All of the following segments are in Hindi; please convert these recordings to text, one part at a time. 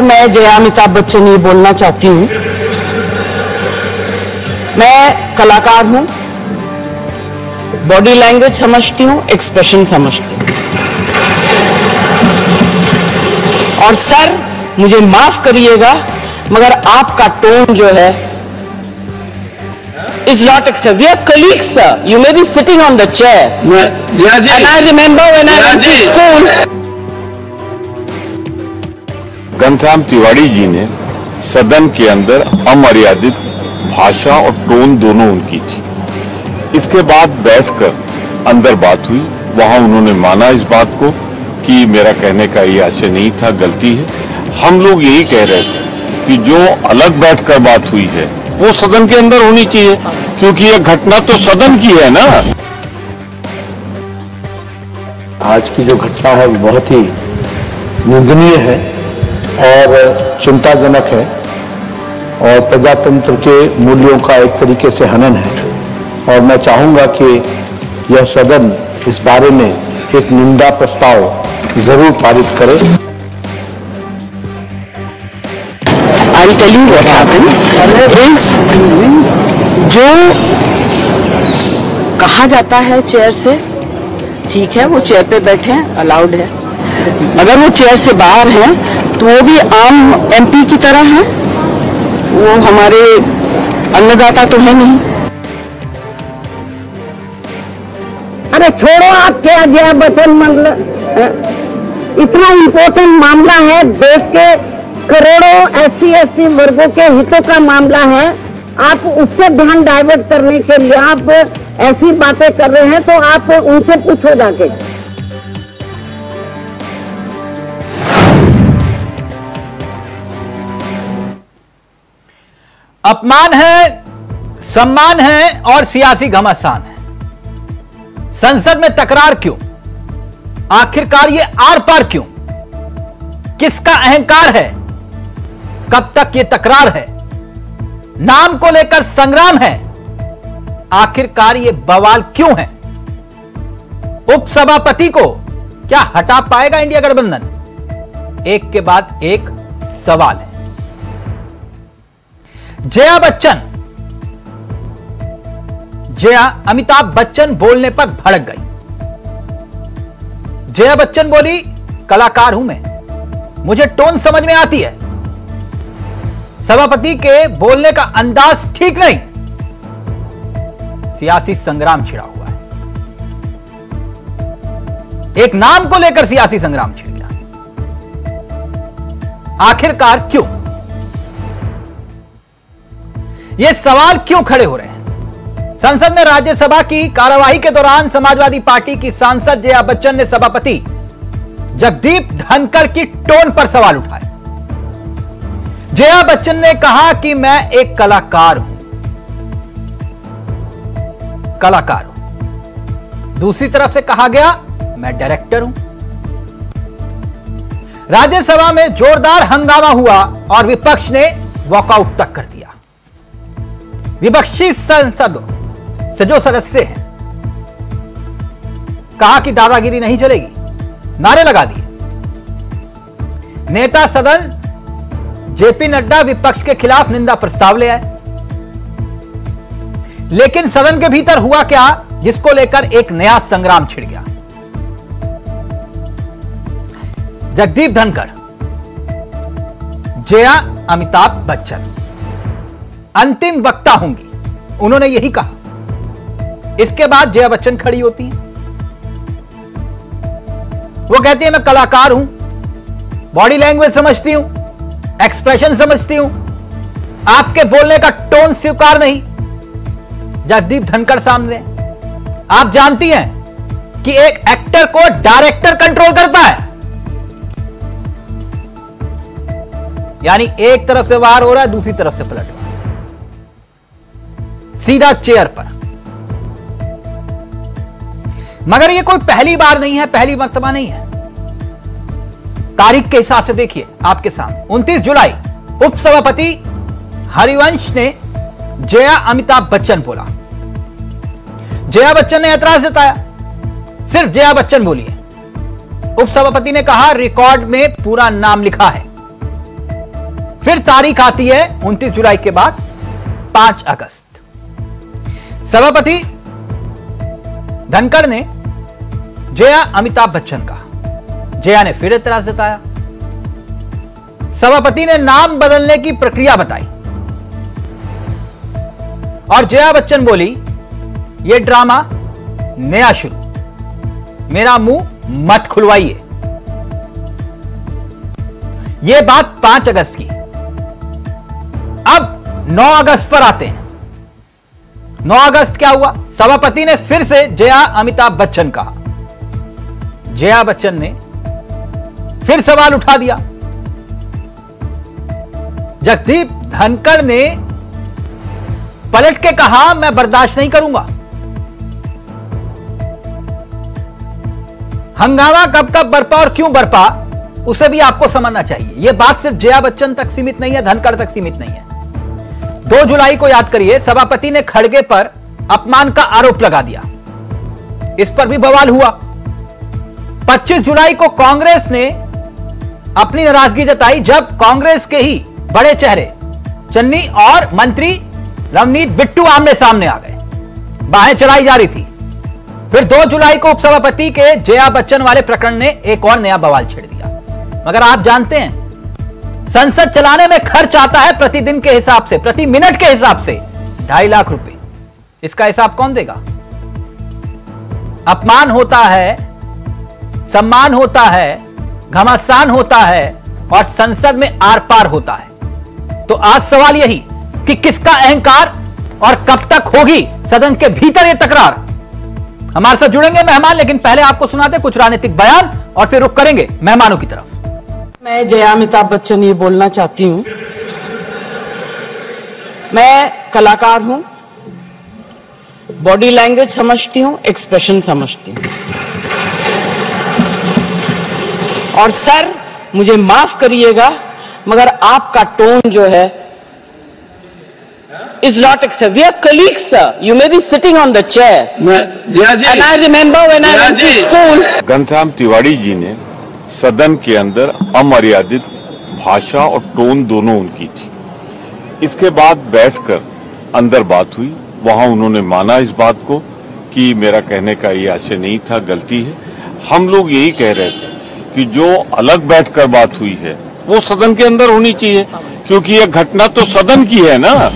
मैं जया अमिताभ बच्चन ये बोलना चाहती हूँ, मैं कलाकार हूँ, बॉडी लैंग्वेज समझती हूँ, एक्सप्रेशन समझती हूँ। और सर मुझे माफ करिएगा मगर आपका टोन जो है is not acceptable. We are colleagues, sir. You may be sitting on the chair. And I remember when I went to school. Ghanshyam Tiwari ji ने सदन के अंदर अमर्यादित भाषा और टोन दोनों उनकी थी। इसके बाद बैठकर अंदर बात हुई, वहां उन्होंने माना इस बात को कि मेरा कहने का ये आशय नहीं था, गलती है। हम लोग यही कह रहे थे कि जो अलग बैठकर बात हुई है वो सदन के अंदर होनी चाहिए, क्योंकि ये घटना तो सदन की है ना। आज की जो घटना है वो बहुत ही निंदनीय है और चिंताजनक है और प्रजातंत्र के मूल्यों का एक तरीके से हनन है। और मैं चाहूंगा कि यह सदन इस बारे में एक निंदा प्रस्ताव जरूर पारित करे। I'll tell you what happened is, जो कहा जाता है चेयर से, ठीक है, वो चेयर पे बैठे हैं, अलाउड है। अगर वो चेयर से बाहर हैं तो वो भी आम एमपी की तरह हैं, वो हमारे अन्नदाता तो है नहीं। अरे छोड़ो, आप क्या जया बच्चन, मतलब इतना इम्पोर्टेंट मामला है, देश के करोड़ों SC/ST वर्गों के हितों का मामला है, आप उससे ध्यान डाइवर्ट करने के लिए आप ऐसी बातें कर रहे हैं, तो आप उनसे पूछो जाके। अपमान है, सम्मान है और सियासी घमासान है। संसद में तकरार क्यों? आखिरकार ये आर पार क्यों? किसका अहंकार है? कब तक ये तकरार है? नाम को लेकर संग्राम है। आखिरकार ये बवाल क्यों है? उपसभापति को क्या हटा पाएगा इंडिया गठबंधन? एक के बाद एक सवाल है। जया बच्चन, जया अमिताभ बच्चन बोलने पर भड़क गई। जया बच्चन बोली, कलाकार हूं मैं, मुझे टोन समझ में आती है। सभापति के बोलने का अंदाज ठीक नहीं। सियासी संग्राम छिड़ा हुआ है। एक नाम को लेकर सियासी संग्राम छिड़ गया। आखिरकार क्यों? ये सवाल क्यों खड़े हो रहे हैं? संसद में राज्यसभा की कार्यवाही के दौरान समाजवादी पार्टी की सांसद जया बच्चन ने सभापति जगदीप धनखड़ की टोन पर सवाल उठाए। जया बच्चन ने कहा कि मैं एक कलाकार हूं, कलाकार हूं। दूसरी तरफ से कहा गया मैं डायरेक्टर हूं। राज्यसभा में जोरदार हंगामा हुआ और विपक्ष ने वॉकआउट तक कर दिया। विपक्षी संसद से जो सदस्य हैं, कहा कि दादागिरी नहीं चलेगी, नारे लगा दिए। नेता सदन जेपी नड्डा विपक्ष के खिलाफ निंदा प्रस्ताव ले आए। लेकिन सदन के भीतर हुआ क्या, जिसको लेकर एक नया संग्राम छिड़ गया। जगदीप धनखड़, जया अमिताभ बच्चन अंतिम वक्ता होंगी, उन्होंने यही कहा। इसके बाद जया बच्चन खड़ी होती हैं। वो कहती है मैं कलाकार हूं, बॉडी लैंग्वेज समझती हूं, एक्सप्रेशन समझती हूं, आपके बोलने का टोन स्वीकार नहीं। जगदीप धनखड़ सामने। आप जानती हैं कि एक एक्टर को डायरेक्टर कंट्रोल करता है, यानी एक तरफ से वार हो रहा है, दूसरी तरफ से पलट रहा है, सीधा चेयर पर। मगर यह कोई पहली बार नहीं है, पहली मर्तबा नहीं है। तारीख के हिसाब से देखिए आपके सामने 29 जुलाई उपसभापति हरिवंश ने जया अमिताभ बच्चन बोला। जया बच्चन ने ऐतराज जताया, सिर्फ जया बच्चन बोली है। उपसभापति ने कहा रिकॉर्ड में पूरा नाम लिखा है। फिर तारीख आती है 29 जुलाई के बाद 5 अगस्त। सभापति धनखड़ ने जया अमिताभ बच्चन कहा, जया ने फिर एतराज जताया। सभापति ने नाम बदलने की प्रक्रिया बताई और जया बच्चन बोली, यह ड्रामा नया शुरू, मेरा मुंह मत खुलवाइए। यह बात 5 अगस्त की। अब 9 अगस्त पर आते हैं। 9 अगस्त क्या हुआ? सभापति ने फिर से जया अमिताभ बच्चन कहा। जया बच्चन ने फिर सवाल उठा दिया। जगदीप धनखड़ ने पलट के कहा, मैं बर्दाश्त नहीं करूंगा। हंगामा कब कब बरपा और क्यों बरपा, उसे भी आपको समझना चाहिए। यह बात सिर्फ जया बच्चन तक सीमित नहीं है, धनखड़ तक सीमित नहीं है। 2 जुलाई को याद करिए, सभापति ने खड़गे पर अपमान का आरोप लगा दिया, इस पर भी बवाल हुआ। 25 जुलाई को कांग्रेस ने अपनी नाराजगी जताई जब कांग्रेस के ही बड़े चेहरे चन्नी और मंत्री रवनीत बिट्टू आमने सामने आ गए, बाहें चढ़ाई जा रही थी। फिर 2 जुलाई को उपसभापति के जया बच्चन वाले प्रकरण ने एक और नया बवाल छेड़ दिया। मगर आप जानते हैं, संसद चलाने में खर्च आता है प्रतिदिन के हिसाब से, प्रति मिनट के हिसाब से 2.5 लाख रुपए। इसका हिसाब कौन देगा? अपमान होता है, सम्मान होता है, घमासान होता है और संसद में आर पार होता है। तो आज सवाल यही कि किसका अहंकार और कब तक होगी सदन के भीतर यह तकरार। हमारे साथ जुड़ेंगे मेहमान, लेकिन पहले आपको सुनाते कुछ राजनीतिक बयान और फिर रुख करेंगे मेहमानों की तरफ। मैं जया अमिताभ बच्चन ये बोलना चाहती हूं, मैं कलाकार हूं, बॉडी लैंग्वेज समझती हूं, एक्सप्रेशन समझती हूं। और सर मुझे माफ करिएगा, मगर आपका टोन जो है is not acceptable. We are colleagues, sir. You may be sitting on the chair. And I remember when I went to school. Ghanshyam Tiwari ji ने सदन के अंदर अमर्यादित भाषा और टोन दोनों उनकी थी। इसके बाद बैठकर अंदर बात हुई, वहां उन्होंने माना इस बात को कि मेरा कहने का ये आशय नहीं था, गलती है। हम लोग यही कह रहे थे कि जो अलग बैठकर बात हुई है वो सदन के अंदर होनी चाहिए, क्योंकि यह घटना तो सदन की है ना।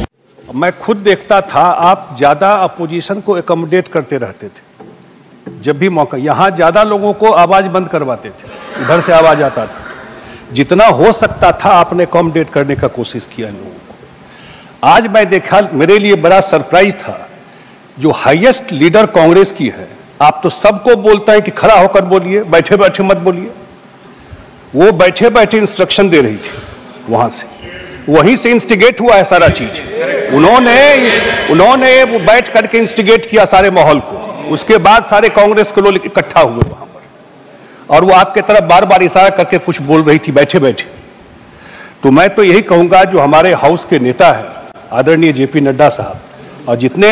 मैं खुद देखता था, आप ज्यादा अपोजिशन को एकोमोडेट करते रहते थे। जब भी मौका, यहां ज्यादा लोगों को आवाज बंद करवाते थे, इधर से आवाज आता था। जितना हो सकता था आपने एकोमोडेट करने का कोशिश किया लोगों को। आज मैं देखा, मेरे लिए बड़ा सरप्राइज था, जो हाईएस्ट लीडर कांग्रेस की है, आप तो सबको बोलते हैं कि खड़ा होकर बोलिए, बैठे बैठे मत बोलिए। वो बैठे बैठे इंस्ट्रक्शन दे रही थी वहां से, वहीं से इंस्टिगेट हुआ है सारा चीज। उन्होंने वो बैठ करके इंस्टिगेट किया सारे माहौल को। उसके बाद सारे कांग्रेस के लोग इकट्ठा हुए वहां पर, और वो आपके तरफ बार बार इशारा करके कुछ बोल रही थी बैठे बैठे। तो मैं तो यही कहूंगा, जो हमारे हाउस के नेता है आदरणीय जेपी नड्डा साहब, और जितने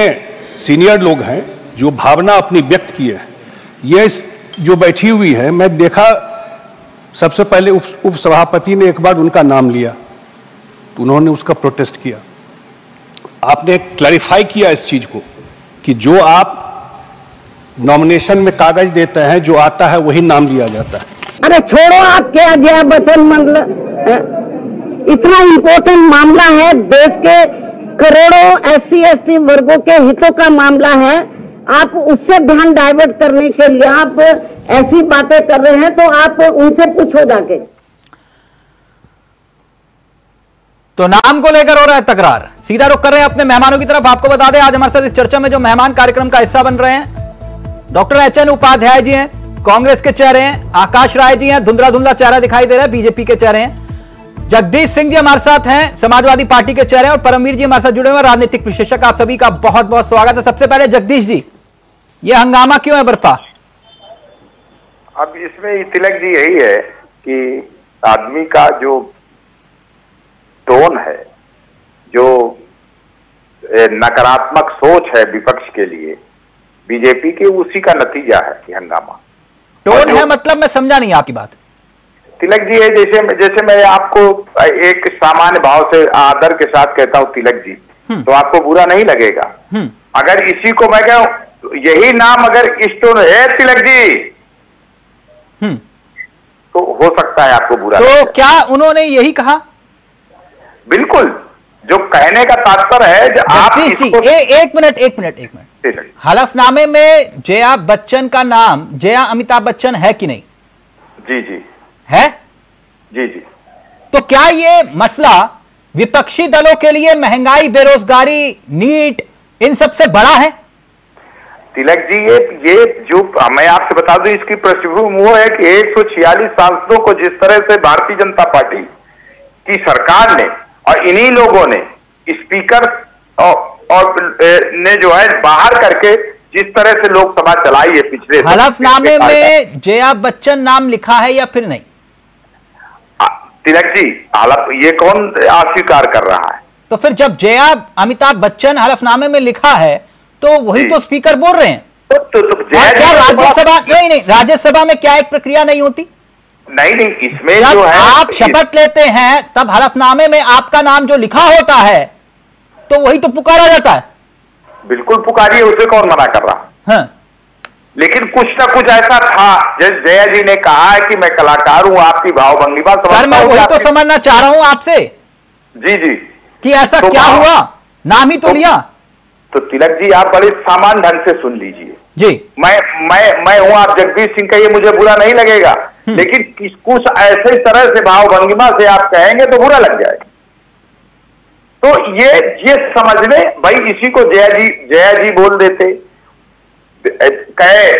सीनियर लोग हैं जो भावना अपनी व्यक्त की है, ये जो बैठी हुई है, मैं देखा सबसे पहले उप सभापति ने एक बार उनका नाम लिया तो उन्होंने उसका प्रोटेस्ट किया। आपने क्लैरिफाई किया इस चीज को कि जो आप नॉमिनेशन में कागज देते हैं, जो आता है वही नाम लिया जाता है। अरे छोड़ो आप क्या जया बच्चन, मतलब इतना इम्पोर्टेंट मामला है, देश के करोड़ों SC ST वर्गों के हितों का मामला है। आप उससे ध्यान डाइवर्ट करने के लिए आप ऐसी बातें कर रहे हैं, तो आप उनसे पूछो जाके। तो नाम को लेकर हो रहा है तकरार। सीधा रुख कर रहे हैं अपने मेहमानों की तरफ। आपको बता दें, आज हमारे साथ इस चर्चा में जो मेहमान कार्यक्रम का हिस्सा बन रहे हैं, डॉक्टर HN उपाध्याय जी हैं, कांग्रेस के चेहरे हैं, आकाश राय जी हैं, धुंधला धुंधला चेहरा दिखाई दे रहा है, बीजेपी के चेहरे हैं, जगदीश सिंह जी हमारे साथ हैं, समाजवादी पार्टी के चेहरे, और परमवीर जी हमारे साथ जुड़े हुए राजनीतिक विशेषज्ञ। आप सभी का बहुत बहुत स्वागत है। सबसे पहले जगदीश जी, यह हंगामा क्यों है बरपा? अब इसमें तिलक जी यही है कि आदमी का जो टोन है, जो नकारात्मक सोच है विपक्ष के लिए, बीजेपी के, उसी का नतीजा है कि हंगामा। टोन है मतलब मैं समझा नहीं आपकी बात। तिलक जी है, जैसे मैं आपको एक सामान्य भाव से आदर के साथ कहता हूँ तिलक जी, तो आपको बुरा नहीं लगेगा। अगर इसी को मैं कहूँ यही नाम अगर स्टोन है तिलक जी, तो हो सकता है आपको बुरा तो लगे। क्या उन्होंने यही कहा? बिल्कुल, जो कहने का तात्पर्य है जो आप इसको... एक मिनट। हलफनामे में जया बच्चन का नाम जया अमिताभ बच्चन है कि नहीं? जी है। जी। तो क्या ये मसला विपक्षी दलों के लिए महंगाई, बेरोजगारी, नीट, इन सबसे बड़ा है? तिलक जी, ये जो मैं आपसे बता दूं, इसकी पृष्ठभूमि वो है कि 146 सांसदों को जिस तरह से भारतीय जनता पार्टी की सरकार ने और इन्हीं लोगों ने स्पीकर और ने जो है बाहर करके जिस तरह से लोकसभा चलाई है पिछले... हलफनामे में जया बच्चन नाम लिखा है या फिर नहीं? तिलक जी, ये कौन अस्वीकार कर रहा है? तो फिर जब जया अमिताभ बच्चन हलफनामे में लिखा है तो वही तो स्पीकर बोल रहे हैं। तो क्या राज्यसभा नहीं, राज्यसभा में क्या एक प्रक्रिया नहीं होती? नहीं, इसमें जब जो है आप शपथ लेते हैं तब हलफनामे में आपका नाम जो लिखा होता है तो वही तो पुकारा जाता है। बिल्कुल पुकारिए, उसे कौन मना कर रहा? हाँ। लेकिन कुछ ना कुछ ऐसा था, जैसे जया जी ने कहा है कि मैं कलाकार हूं, आपकी भावभंगिमा सर मैं वही तो समझना चाह रहा हूं आपसे। जी कि ऐसा तो क्या हुआ, नाम ही तो लिया। तो तिलक जी, आप बड़े सामान्य ढंग से सुन लीजिए जी। मैं हूं, आप जगदीश सिंह का, ये मुझे बुरा नहीं लगेगा, लेकिन कुछ ऐसे तरह से भावभंगिमा से आप कहेंगे तो बुरा लग जाएगा। तो ये समझ लें भाई, इसी को जया जी बोल देते, कहे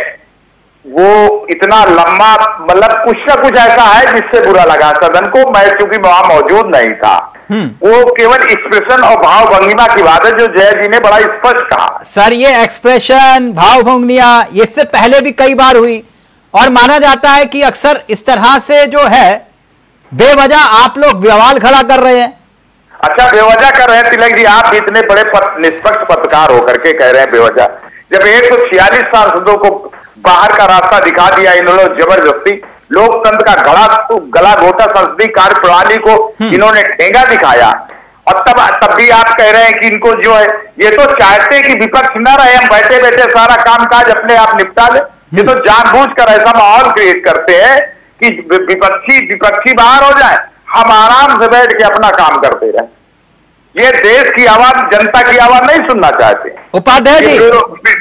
वो इतना लंबा, मतलब कुछ ना कुछ ऐसा है जिससे बुरा लगा सदन को। मैं चूंकि वहां मौजूद नहीं था, वो केवल एक्सप्रेशन और भावभंगिमा की बात है जो जया जी ने बड़ा स्पष्ट कहा। सर ये एक्सप्रेशन, भावभंगिमा इससे पहले भी कई बार हुई और माना जाता है कि अक्सर इस तरह से जो है बेवजह आप लोग बवाल खड़ा कर रहे हैं। अच्छा, बेवजह कर रहे हैं तिलक जी? आप इतने बड़े निष्पक्ष पत्रकार होकर के कह रहे हैं बेवजह? जब 146 सांसदों को बाहर का रास्ता दिखा दिया इन्होंने जबरदस्ती, लोकतंत्र का गला घोटा संसदीय कार्य प्रणाली को इन्होंने ठेंगा दिखाया, और तब भी आप कह रहे हैं कि इनको जो है, ये तो चाहते हैं कि विपक्ष न रहे, हम बैठे बैठे सारा कामकाज अपने आप निपटा ले। ये तो जानबूझकर ऐसा माहौल क्रिएट करते हैं कि विपक्षी बाहर हो जाए, हम आराम से बैठ के अपना काम करते रहे। ये देश की आवाज, जनता की आवाज नहीं सुनना चाहते। उपाध्याय जी,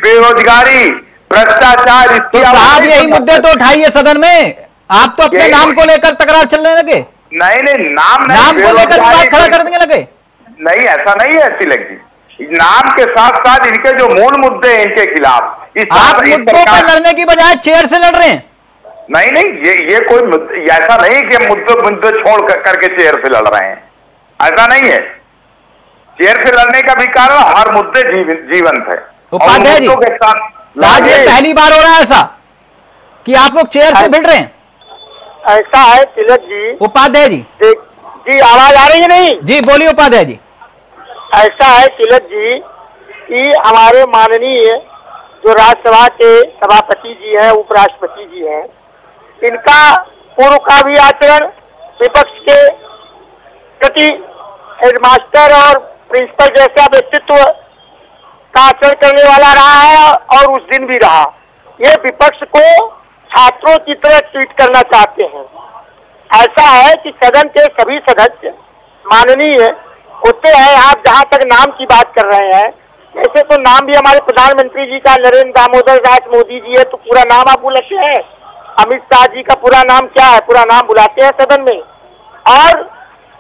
बेरोजगारी, भ्रष्टाचार, इसकी तो साहब यही मुद्दे तो उठाइए सदन में। आप तो अपने नाम को लेकर तकरार चलने लगे। नहीं, नाम को लेकर बात खड़ा कर देने लगे। नहीं, ऐसा नहीं है तिलक जी। नाम के साथ साथ इनके जो मूल मुद्दे हैं इनके खिलाफ, आप मुद्दों पर लड़ने की बजाय चेयर से लड़ रहे हैं। नहीं, ये कोई ऐसा नहीं कि मुद्दे छोड़ करके चेयर से लड़ रहे हैं, ऐसा नहीं है। चेयर से लड़ने का भी कारण हर मुद्दे जीवंत है। उपाध्याय जी, साहब ये पहली बार हो रहा है ऐसा कि आप लोग चेयर से भिड़ रहे हैं? ऐसा है तिलक जी। उपाध्याय जी, जी आवाज आ रही है? नहीं जी, बोलिए उपाध्याय जी। ऐसा है तिलक जी कि हमारे माननीय जो राज्यसभा के सभापति जी हैं, उपराष्ट्रपति जी हैं, इनका पूर्व का भी आचरण विपक्ष के प्रति हेडमास्टर और प्रिंसिपल जैसा व्यक्तित्व का आचरण करने वाला रहा है, और उस दिन भी रहा। ये विपक्ष को छात्रों की तरह ट्रीट करना चाहते हैं। ऐसा है कि सदन के सभी सदस्य माननीय होते हैं। आप जहां तक नाम की बात कर रहे हैं, वैसे तो नाम भी हमारे प्रधानमंत्री जी का नरेंद्र दामोदर दास मोदी जी है, तो पूरा नाम आप बुलाते हैं। अमित शाह जी का पूरा नाम क्या है, पूरा नाम बुलाते हैं सदन में। और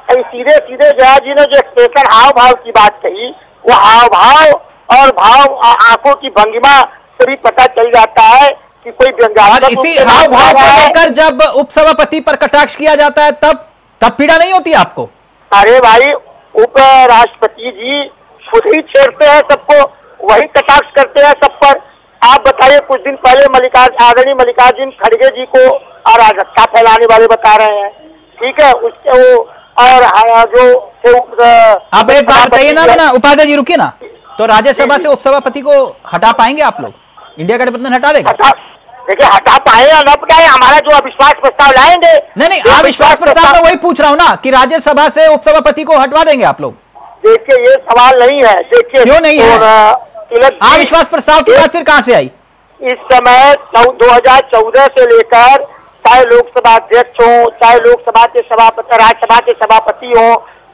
सीधे सीधे जया जी ने जो एक्सप्रेशन हाव भाव की बात कही, वो हाव भाव और भाव आंखों की भंगिमा से भी पता चल जाता है कि कोई व्यंग्यात्मक। इसी हाव भाव को लेकर जब उपसभापति पर कटाक्ष किया जाता है तब पीड़ा नहीं होती आपको? अरे भाई, उपराष्ट्रपति जी खुद ही छेड़ते हैं सबको, वही कटाक्ष करते हैं सब पर। आप बताइए, कुछ दिन पहले आदरणीय मल्लिकार्जुन खड़गे जी को अराजकता फैलाने वाले बता रहे हैं, ठीक है? उसके वो और जो आप एक बात बताइए ना उपाध्याय जी, रुकिए ना। तो राज्यसभा से उपसभापति को हटा पाएंगे आप लोग? इंडिया गठबंधन हटा देगा? देखिए हटा पाए या न पटाए, हमारा जो अविश्वास प्रस्ताव लाएंगे। नहीं, अविश्वास प्रस्ताव में वही पूछ रहा हूं ना कि राज्यसभा से उपसभापति को हटवा देंगे आप लोग? देखिए ये सवाल नहीं है। देखिए क्यों नहीं है? अविश्वास प्रस्ताव की बात फिर कहां से आई? इस समय 2014 से लेकर चाहे लोकसभा अध्यक्ष हो, चाहे लोकसभा के सभापति, राज्यसभा के सभापति हो,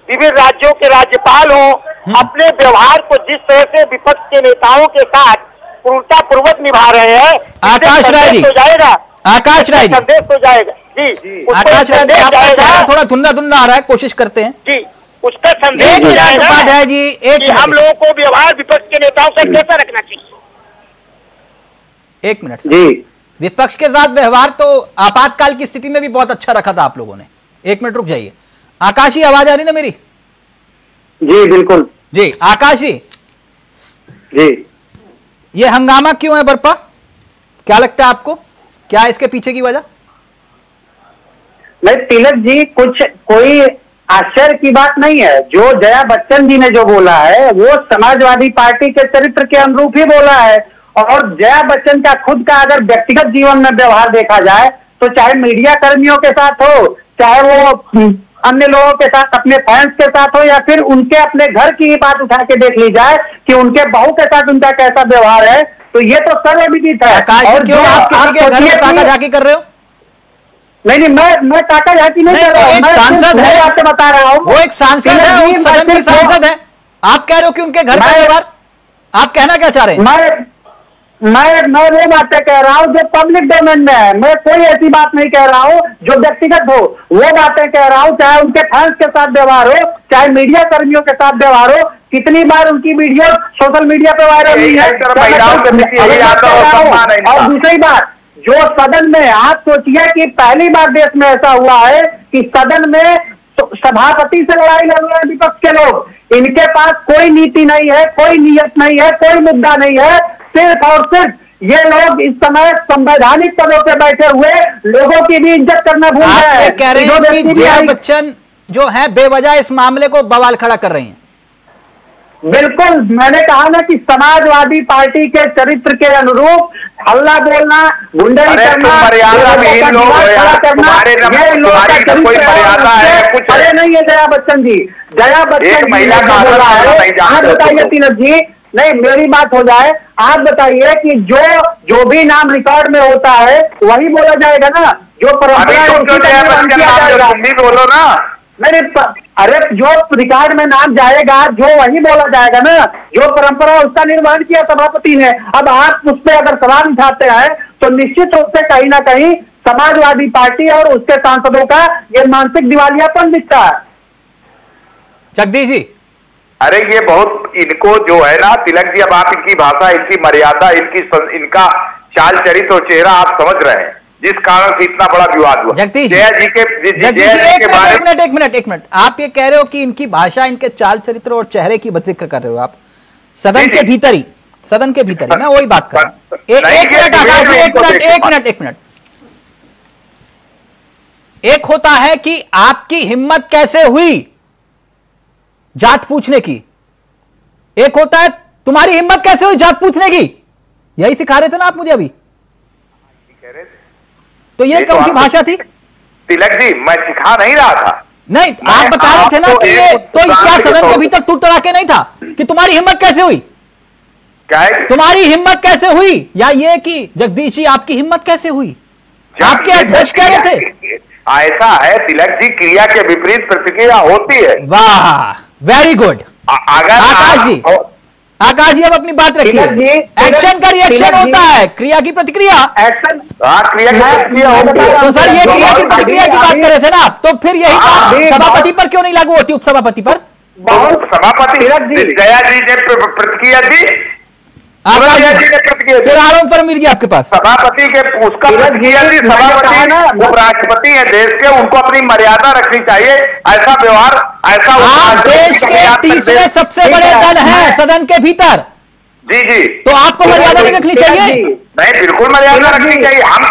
विभिन्न राज्यों के राज्यपाल हो, अपने व्यवहार को जिस तरह से विपक्ष के नेताओं के साथ पूर्णता पूर्वक निभा रहे हैं, आकाश राय जी, हो जाएगा, आकाश राय जी, संदेश हो जाएगा जी। आकाश राय जी, आपका चेहरा थोड़ा धुंधला धुंधला आ रहा है, कोशिश करते हैं जी, उसका संदेश हो जाएगा है जी। एक हम लोगों को व्यवहार विपक्ष के नेताओं से कैसा रखना चाहिए। एक मिनट जी। विपक्ष के साथ व्यवहार तो आपातकाल की स्थिति में भी बहुत अच्छा रखा था आप लोगों ने। एक मिनट रुक जाइए। आकाश जी, आवाज आ रही ना मेरी? जी बिल्कुल जी। आकाश जी, ये हंगामा क्यों है बरपा? क्या लगता है आपको, क्या इसके पीछे की वजह? नहीं तिलक जी, कोई आश्चर्य की बात नहीं है। जो जया बच्चन जी ने जो बोला है वो समाजवादी पार्टी के चरित्र के अनुरूप ही बोला है। और जया बच्चन का खुद का अगर व्यक्तिगत जीवन में व्यवहार देखा जाए तो चाहे मीडिया कर्मियों के साथ हो, चाहे वो अन्य लोगों के साथ, अपने फैंस के साथ हो, या फिर उनके अपने घर की ही बात उठा के देख ली जाए कि उनके बहू के साथ उनका कैसा व्यवहार है, तो ये तो सर्वविदित है। और क्यों आप किसी के घर में ताकाझाकी कर रहे हो? नहीं, मैं ताकाझाकी नहीं कर रहा हूं। एक सांसद है, आपसे बता रहा हूं। वो एक सांसद है, वो सदन की सांसद है। आप कह रहे हो कि उनके घर का व्यवहार, आप कहना क्या चाह रहे हैं? मैं वो बातें कह रहा हूँ जो पब्लिक डोमेन में है। मैं कोई ऐसी बात नहीं कह रहा हूँ जो व्यक्तिगत हो, वो बातें कह रहा हूँ। चाहे उनके फैंस के साथ व्यवहार हो, चाहे मीडिया कर्मियों के साथ व्यवहार हो, कितनी बार उनकी वीडियो सोशल मीडिया पे वायरल हुई है। और दूसरी बात, जो सदन में, आप सोचिए कि पहली बार देश में ऐसा हुआ है कि सदन में सभापति से लड़ाई लड़ रहे हैं विपक्ष के लोग। इनके पास कोई नीति नहीं है, कोई नियत नहीं है, कोई मुद्दा नहीं है। सिर्फ और सिर्फ ये लोग इस समय संवैधानिक पदों पे बैठे हुए लोगों की भी इज्जत करना भूल गए हैं। कह रहे हैं कि जया बच्चन जो है बेवजह इस मामले को बवाल खड़ा कर रही हैं। बिल्कुल, मैंने कहा ना कि समाजवादी पार्टी के चरित्र के अनुरूप हल्ला बोलना, गुंडाई करना, अरे नहीं है जया बच्चन जी। जया बच्चन आप बताइए तिलक जी, नहीं मेरी बात हो जाए, आप बताइए कि जो भी नाम रिकॉर्ड में होता है वही बोला जाएगा ना, जो परंपरा बोलो ना। नहीं, अरे जो रिकॉर्ड में नाम जाएगा जो वही बोला जाएगा ना, जो परंपरा उसका निर्माण किया सभापति ने। अब आप उस पर अगर सवाल उठाते हैं तो निश्चित रूप से कहीं ना कहीं समाजवादी पार्टी और उसके सांसदों का ये मानसिक दिवालियापन दिखता है। जगदीश जी, अरे ये बहुत, इनको जो है ना तिलक जी, अब आप इनकी भाषा, इनकी मर्यादा, इनका चाल चरित्र और चेहरा आप समझ रहे हैं, जिस कारण से इतना बड़ा विवाद हुआ। जगदीश जया जी के एक मिनट, आप ये कह रहे हो कि इनकी भाषा, इनके चाल चरित्र और चेहरे की जिक्र कर रहे हो आप सदन के भीतर ही, सदन के भीतर ही, मैं वही बात कर रहा हूं। एक मिनट, एक होता है कि आपकी हिम्मत कैसे हुई जात पूछने की, एक होता है तुम्हारी हिम्मत कैसे हुई जात पूछने की। यही सिखा रहे थे ना आप मुझे अभी, तो ये कौन सी भाषा थी? तिलक जी, मैं सिखा नहीं रहा था। नहीं, आप बता रहे थे ना कि ये तो क्या सदन के भीतर टूट के नहीं था कि तुम्हारी हिम्मत कैसे हुई? क्या है? तुम्हारी हिम्मत कैसे हुई, या ये कि जगदीश जी आपकी हिम्मत कैसे हुई? आपके अध्यक्ष कह रहे थे। ऐसा है तिलक जी, क्रिया के विपरीत प्रतिक्रिया होती है। वाह, वेरी गुड। आकाश जी अब अपनी बात रखिए। एक्शन का रिएक्शन होता है, क्रिया की प्रतिक्रिया। एक्शन, क्रिया की प्रतिक्रिया होती है। तो सर ये क्रिया की प्रतिक्रिया की बात कर रहे थे ना आप, तो फिर यही बात सभापति पर क्यों नहीं लागू होती, उपसभापति पर? सभापति जया जी ने प्रतिक्रिया दी, फिर आरोप पर मीर जी आपके पास सभापति के उसका प्रतिक्रिया दी। सभापति उपराष्ट्रपति है देश के, उनको अपनी मर्यादा रखनी चाहिए। ऐसा व्यवहार, ऐसा आप देश के तीसरे सबसे बड़े दल हैं सदन के भीतर। जी जी, तो आपको मर्यादा नहीं रखनी चाहिए? नहीं, बिल्कुल मर्यादा रखनी चाहिए। हम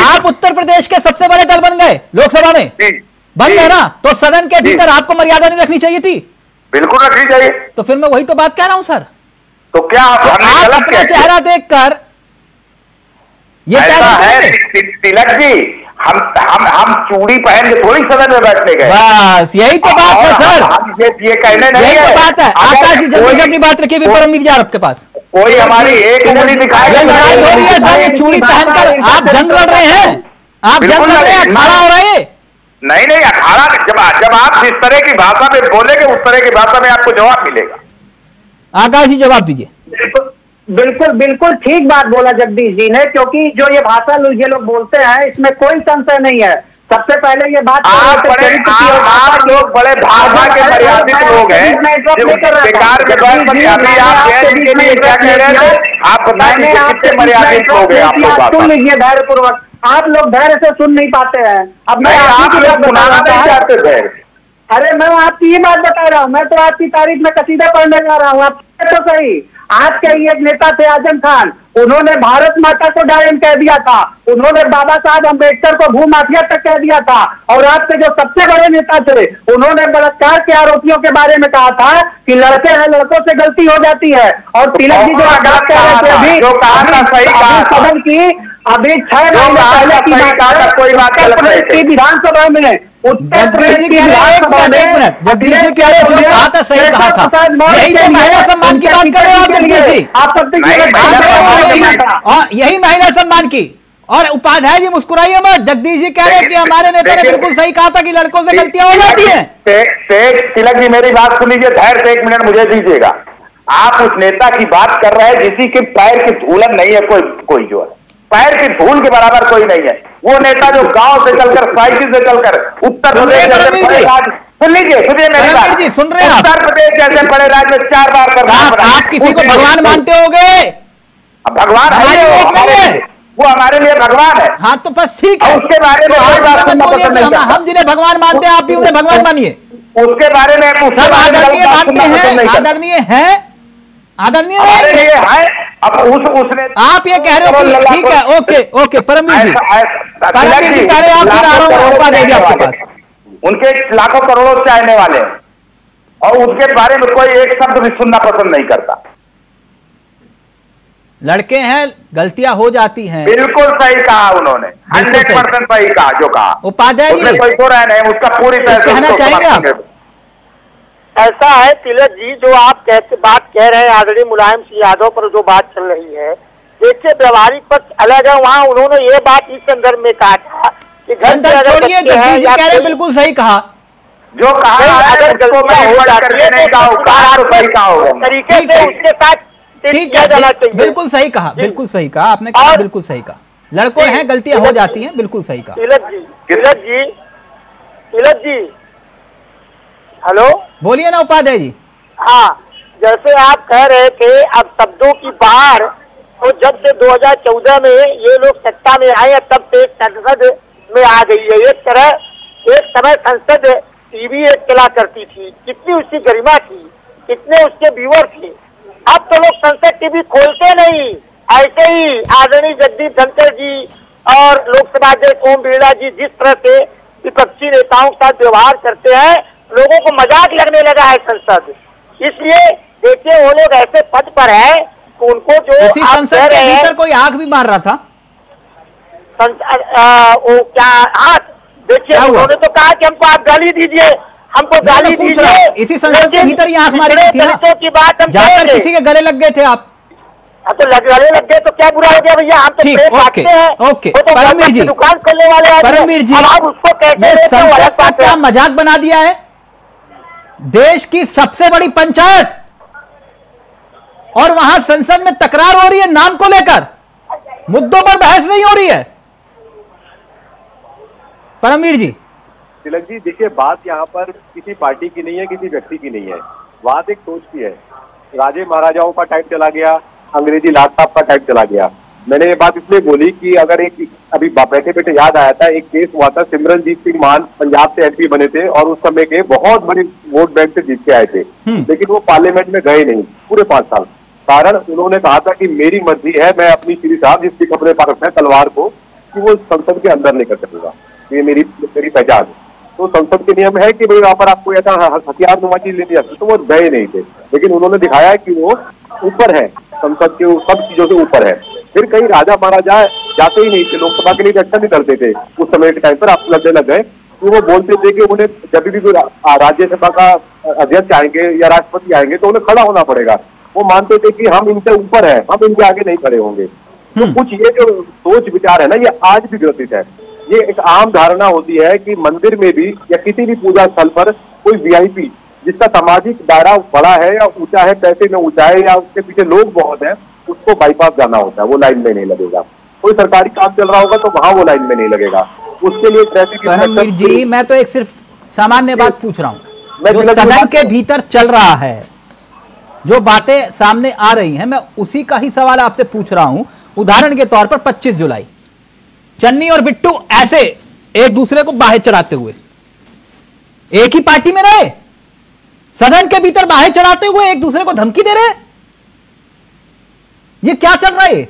आप उत्तर प्रदेश के सबसे बड़े दल बन गए लोकसभा में, बन गए ना, तो सदन के भीतर आपको मर्यादा नहीं रखनी चाहिए थी? बिल्कुल रखनी चाहिए। तो फिर मैं वही तो बात कह रहा हूं सर। तो क्या आप अपना चेहरा देखकर ये क्या है तिलक जी, हम चूड़ी पहन के थोड़ी सदन में बैठने गए। बस यही तो बात है सर, हम ये कहने नहीं, यही तो बात है। आकाश जी जल्दी से अपनी बात रखिए, परमवीर जी आपके पास कोई हमारी एक उंगली दिखाई, लड़ाई हो रही है सर, ये चूड़ी पहनकर आप जंग लड़ रहे हैं, आप जंग लड़ रहे हैं, अखाड़ा हो रहे हैं। नहीं नहीं, अखाड़ा जब आप जिस तरह की भाषा में बोलेंगे उस तरह की भाषा में आपको जवाब मिलेगा। आकाश जी जवाब दीजिए। बिल्कुल बिल्कुल ठीक बात बोला जगदीश जी ने, क्योंकि जो ये भाषा ये लोग बोलते हैं इसमें कोई संशय नहीं है। सबसे पहले ये बात आप लोग बड़े भाषा के मर्यादित लोग हैं, बेकार में क्या कह रहे थे आप बताइए, कितने मर्यादित लोग हैं आप लोग? सुन लीजिए धैर्य पूर्वक, आप लोग धैर्य से सुन नहीं पाते हैं। अब मैं आप लोग सुनाना नहीं चाहते थे। अरे मैं आपकी ये बात बता रहा हूँ, मैं तो आपकी तारीफ में कसीदा पढ़ने जा रहा हूँ। आप तो सही, आपके ही एक नेता थे आजम खान, उन्होंने भारत माता को डायन कह दिया था, उन्होंने बाबा साहब अम्बेडकर को भूमाफिया तक कह दिया था, और आपके जो सबसे बड़े नेता थे उन्होंने बलात्कार के आरोपियों के बारे में कहा था कि लड़के हैं, लड़कों से गलती हो जाती है। और तिलक जी जो आजाद कह रहे थे अभी सदन की अभी 6 महीने पहले की बात, कोई बात की विधानसभा में जगदीश जी कह रहे जो कहा था सही कहा था, यही तो महिला सम्मान की बात कर रहे हो आप जगदीश जी, यही महिला सम्मान की। और उपाध्याय जी मुस्कुराइए मत, जगदीश जी कह रहे हैं कि हमारे नेता ने बिल्कुल सही कहा था कि लड़कों से गलतियां हो जाती हैं। तिलक जी मेरी बात सुन लीजिए, धैर्य से 1 मिनट मुझे दीजिएगा। आप उस नेता की बात कर रहे हैं जिसी के पैर की धूलन नहीं है, कोई जो है पैर की धूल के बराबर कोई नहीं है। वो नेता जो गांव से चलकर, साइकिल से चलकर उत्तर प्रदेश जैसे बड़े राज्य, सुन लीजिए मेरी बात जी, सुन रहे हैं उत्तर प्रदेश जैसे बड़े राज्य में 4 बार आप किसी को भगवान मानते होगे? भगवान वो हमारे लिए भगवान है। हाँ तो बस ठीक है, उसके बारे में हम जिन्हें भगवान मानते हैं आप भी उन्हें भगवान मानिए। उसके बारे में सब आदरणीय मानते हैं, आदरणीय है, आदरणीय है। अब उसने आप ये कह रहे हो कि ठीक है, ओके परमवीर जी कह रहे आप फिर आ रहा हूँ आपके पास, उनके लाखों करोड़ों चाहने वाले और उसके बारे में कोई एक शब्द भी सुनना पसंद नहीं करता। लड़के हैं, गलतियां हो जाती हैं, बिल्कुल सही कहा उन्होंने, 100% सही कहा जो कहा। उपाध्याय जी कोई तो रहा नहीं, उसका पूरी तरह कहना चाहेंगे आप? ऐसा है तिलक जी, जो आप बात कह रहे हैं आदरणीय मुलायम सिंह यादव पर जो बात चल रही है, देखिए व्यवहारिक पक्ष अलग है। वहाँ उन्होंने ये बात इस संदर्भ में कहा था कि घर से अगर छोड़िए, जगदीश जी कह रहे बिल्कुल सही कहा, जो कहा अगर गलतियां हो जाती है तरीके से उसके साथ ठीक है, बिल्कुल सही कहा, बिल्कुल सही कहा आपने, कहा बिल्कुल सही कहा, लड़कों हैं गलतियां हो जाती हैं, बिल्कुल सही कहा। तिलक जी हेलो बोलिए ना उपाध्याय जी। हाँ, जैसे आप कह रहे थे अब शब्दों की बाढ़, तो जब से 2014 में ये लोग सत्ता में आए तब से संसद में आ गई है। एक समय संसद टीवी एक चला करती थी, कितनी उसकी गरिमा थी, कितने उसके व्यूअर थे। अब तो लोग संसद टीवी खोलते नहीं। ऐसे ही आदरणीय जगदीप धनखड़ जी और लोकसभा अध्यक्ष ओम बिरला जी जिस तरह से विपक्षी नेताओं के साथ व्यवहार करते हैं, लोगों को मजाक लगने लगा है संसद। इसलिए देखिए वो लोग ऐसे पद पर है कि उनको जो संसद के भीतर कोई आंख भी मार रहा था, वो क्या आंख, देखिए उन्होंने तो कहा कि हमको आप गाली दीजिए, हमको गाली दीजिए। इसी संसद के भीतर ही आंख मारी गई थी ना, की बात हम जाकर किसी के गले लग गए थे आप। तो गले लग गए तो क्या बुरा हो गया भैया, हम तो ओके परमवीर जी, दुकान खोलने वाले परमवीर जी उसको संसद का क्या मजाक बना दिया है। देश की सबसे बड़ी पंचायत और वहां संसद में तकरार हो रही है नाम को लेकर, मुद्दों पर बहस नहीं हो रही है। परमवीर जी। तिलक जी देखिए, बात यहाँ पर किसी पार्टी की नहीं है, किसी व्यक्ति की नहीं है, बात एक सोच की है। राजे महाराजाओं का टाइम चला गया, अंग्रेजी लाट साहब का टाइम चला गया। मैंने ये बात इसलिए बोली कि अगर एक अभी बैठे बैठे याद आया था, एक केस हुआ था, सिमरनजीत सिंह मान पंजाब से एमपी बने थे और उस समय के बहुत बड़े वोट बैंक से जीत के आए थे, लेकिन वो पार्लियामेंट में गए नहीं पूरे 5 साल। कारण उन्होंने कहा था कि मेरी मर्जी है, मैं अपनी श्री साहब जिसकी खबरें पा रखा है तलवार को, कि वो संसद के अंदर नहीं कर सकूंगा, ये मेरी पहचान है। तो संसद के नियम है कि भाई वहां पर आपको ऐसा हथियार नुमा चीज लेनी आती, तो वो गए नहीं थे, लेकिन उन्होंने दिखाया कि वो ऊपर है, संसद के सब चीजों से ऊपर है। फिर कहीं राजा महाराजा जाते ही नहीं थे, लोकसभा के लिए अच्छा नहीं करते थे उस समय के टाइम पर, आपको लगने लग गए। तो वो बोलते थे कि उन्हें जब भी कोई राज्यसभा का अध्यक्ष आएंगे या राष्ट्रपति आएंगे तो उन्हें खड़ा होना पड़ेगा। वो मानते थे कि हम इनसे ऊपर है, हम इनके आगे नहीं खड़े होंगे। तो कुछ ये जो सोच विचार है ना, ये आज भी ग्रसित है। ये एक आम धारणा होती है कि मंदिर में भी या किसी भी पूजा स्थल पर कोई वीआईपी जिसका सामाजिक दायरा बड़ा है या ऊंचा है, पैसे में ऊंचा है या उसके पीछे लोग बहुत हैं, उसको बाईपास जाना होता है, वो लाइन में नहीं लगेगा। कोई सरकारी काम चल रहा होगा तो वहां वो लाइन में नहीं लगेगा, उसके लिए ट्रैफिक। परमवीर जी, मैं तो एक सिर्फ सामान्य बात पूछ रहा हूं, जो सदन के भीतर चल रहा है, जो बातें सामने आ रही हैं, मैं उसी का ही सवाल आपसे पूछ रहा हूं। उदाहरण के तौर पर 25 जुलाई चन्नी और बिट्टू ऐसे एक दूसरे को बाहें चढ़ाते हुए, एक ही पार्टी में रहे, सदन के भीतर बाहें चढ़ाते हुए एक दूसरे को धमकी दे रहे, ये क्या चल रहा है?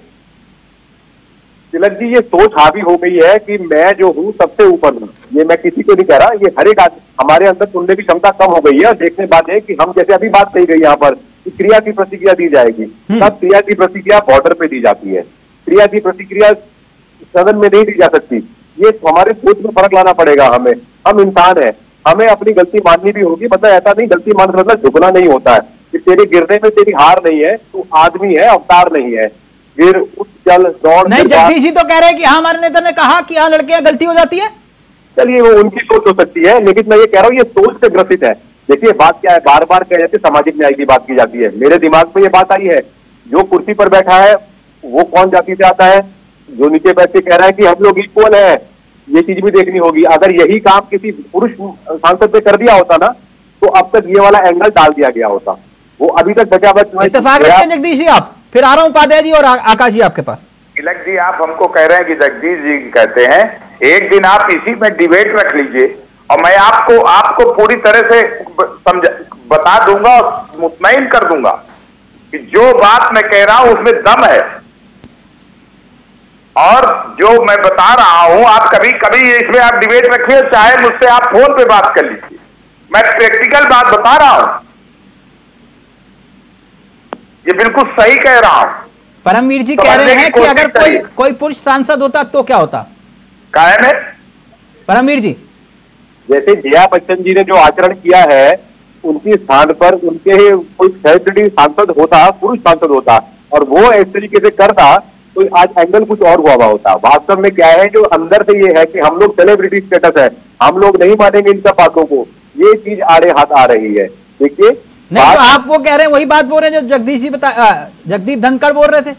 तिलक जी, ये सोच हावी हो गई है कि मैं जो हूँ सबसे ऊपर हूँ। ये मैं किसी को नहीं कह रहा, ये हर एक हमारे अंदर सुनने की क्षमता कम हो गई है। और देखने बात है कि हम, जैसे अभी बात कही गई यहाँ पर कि क्रिया की प्रतिक्रिया दी जाएगी, तब क्रिया की प्रतिक्रिया बॉर्डर पे दी जाती है, क्रिया की प्रतिक्रिया सदन में नहीं दी जा सकती। ये हमारे सोच में फर्क लाना पड़ेगा हमें। हम इंसान है, हमें अपनी गलती माननी भी होगी। मतलब ऐसा नहीं गलती मानने मतलब झुकना नहीं होता है कि तेरे गिरने में तेरी हार नहीं है, तू आदमी है, अवतार नहीं है। फिर उस चल दौड़ नहीं, जगदीश जी तो कह रहे हैं कि हमारे नेता ने कहा कि हाँ लड़कियां गलती हो जाती है। चलिए, वो उनकी सोच हो सकती है, लेकिन मैं ये कह रहा हूँ ये सोच से ग्रसित है। देखिए बात क्या है, बार बार कह जाते सामाजिक न्याय की बात की जाती है। मेरे दिमाग में ये बात आई है, जो कुर्सी पर बैठा है वो कौन जाति से आता है, जो नीचे बैठ के कह रहा है कि हम लोग इक्वल है, ये चीज भी देखनी होगी। अगर यही काम किसी पुरुष सांसद ने कर दिया होता ना, तो अब तक ये वाला एंगल डाल दिया गया होता। वो अभी तक बचा इत्तेफाक रखते हैं जगदीश जी आप। फिर आ रहा हूं उपाध्याय जी और आकाश जी आपके पास। तिलक जी, आप हमको कह रहे हैं कि जगदीश जी कहते हैं, एक दिन आप इसी में डिबेट रख लीजिए और मैं आपको पूरी तरह से बता दूंगा और मुतमईन कर दूंगा कि जो बात मैं कह रहा हूं उसमें दम है। और जो मैं बता रहा हूं, आप कभी कभी इसमें आप डिबेट रखिए, चाहे मुझसे आप फोन पे बात कर लीजिए, मैं प्रैक्टिकल बात बता रहा हूं, ये बिल्कुल सही कह रहा हूं। परमवीर जी कह रहे हैं कि अगर कोई पुरुष सांसद होता तो क्या होता? कायम है परमवीर जी, जैसे जया बच्चन जी ने जो आचरण किया है, उनके स्थान पर उनके कोई सेलिब्रिटी सांसद होता, पुरुष सांसद होता, और वो इस तरीके से करता, तो आज एंगल कुछ और हुआ होता। वास्तव में क्या है, जो अंदर से ये है कि हम लोग सेलिब्रिटी स्टेटस है, हम लोग नहीं मानेंगे इन सब बातों को, ये चीज आड़े हाथ आ रही है। देखिए, नहीं तो आप वो कह रहे हैं, वही बात बोल रहे हैं जो जगदीश जी जगदीप धनखड़ बोल रहे थे।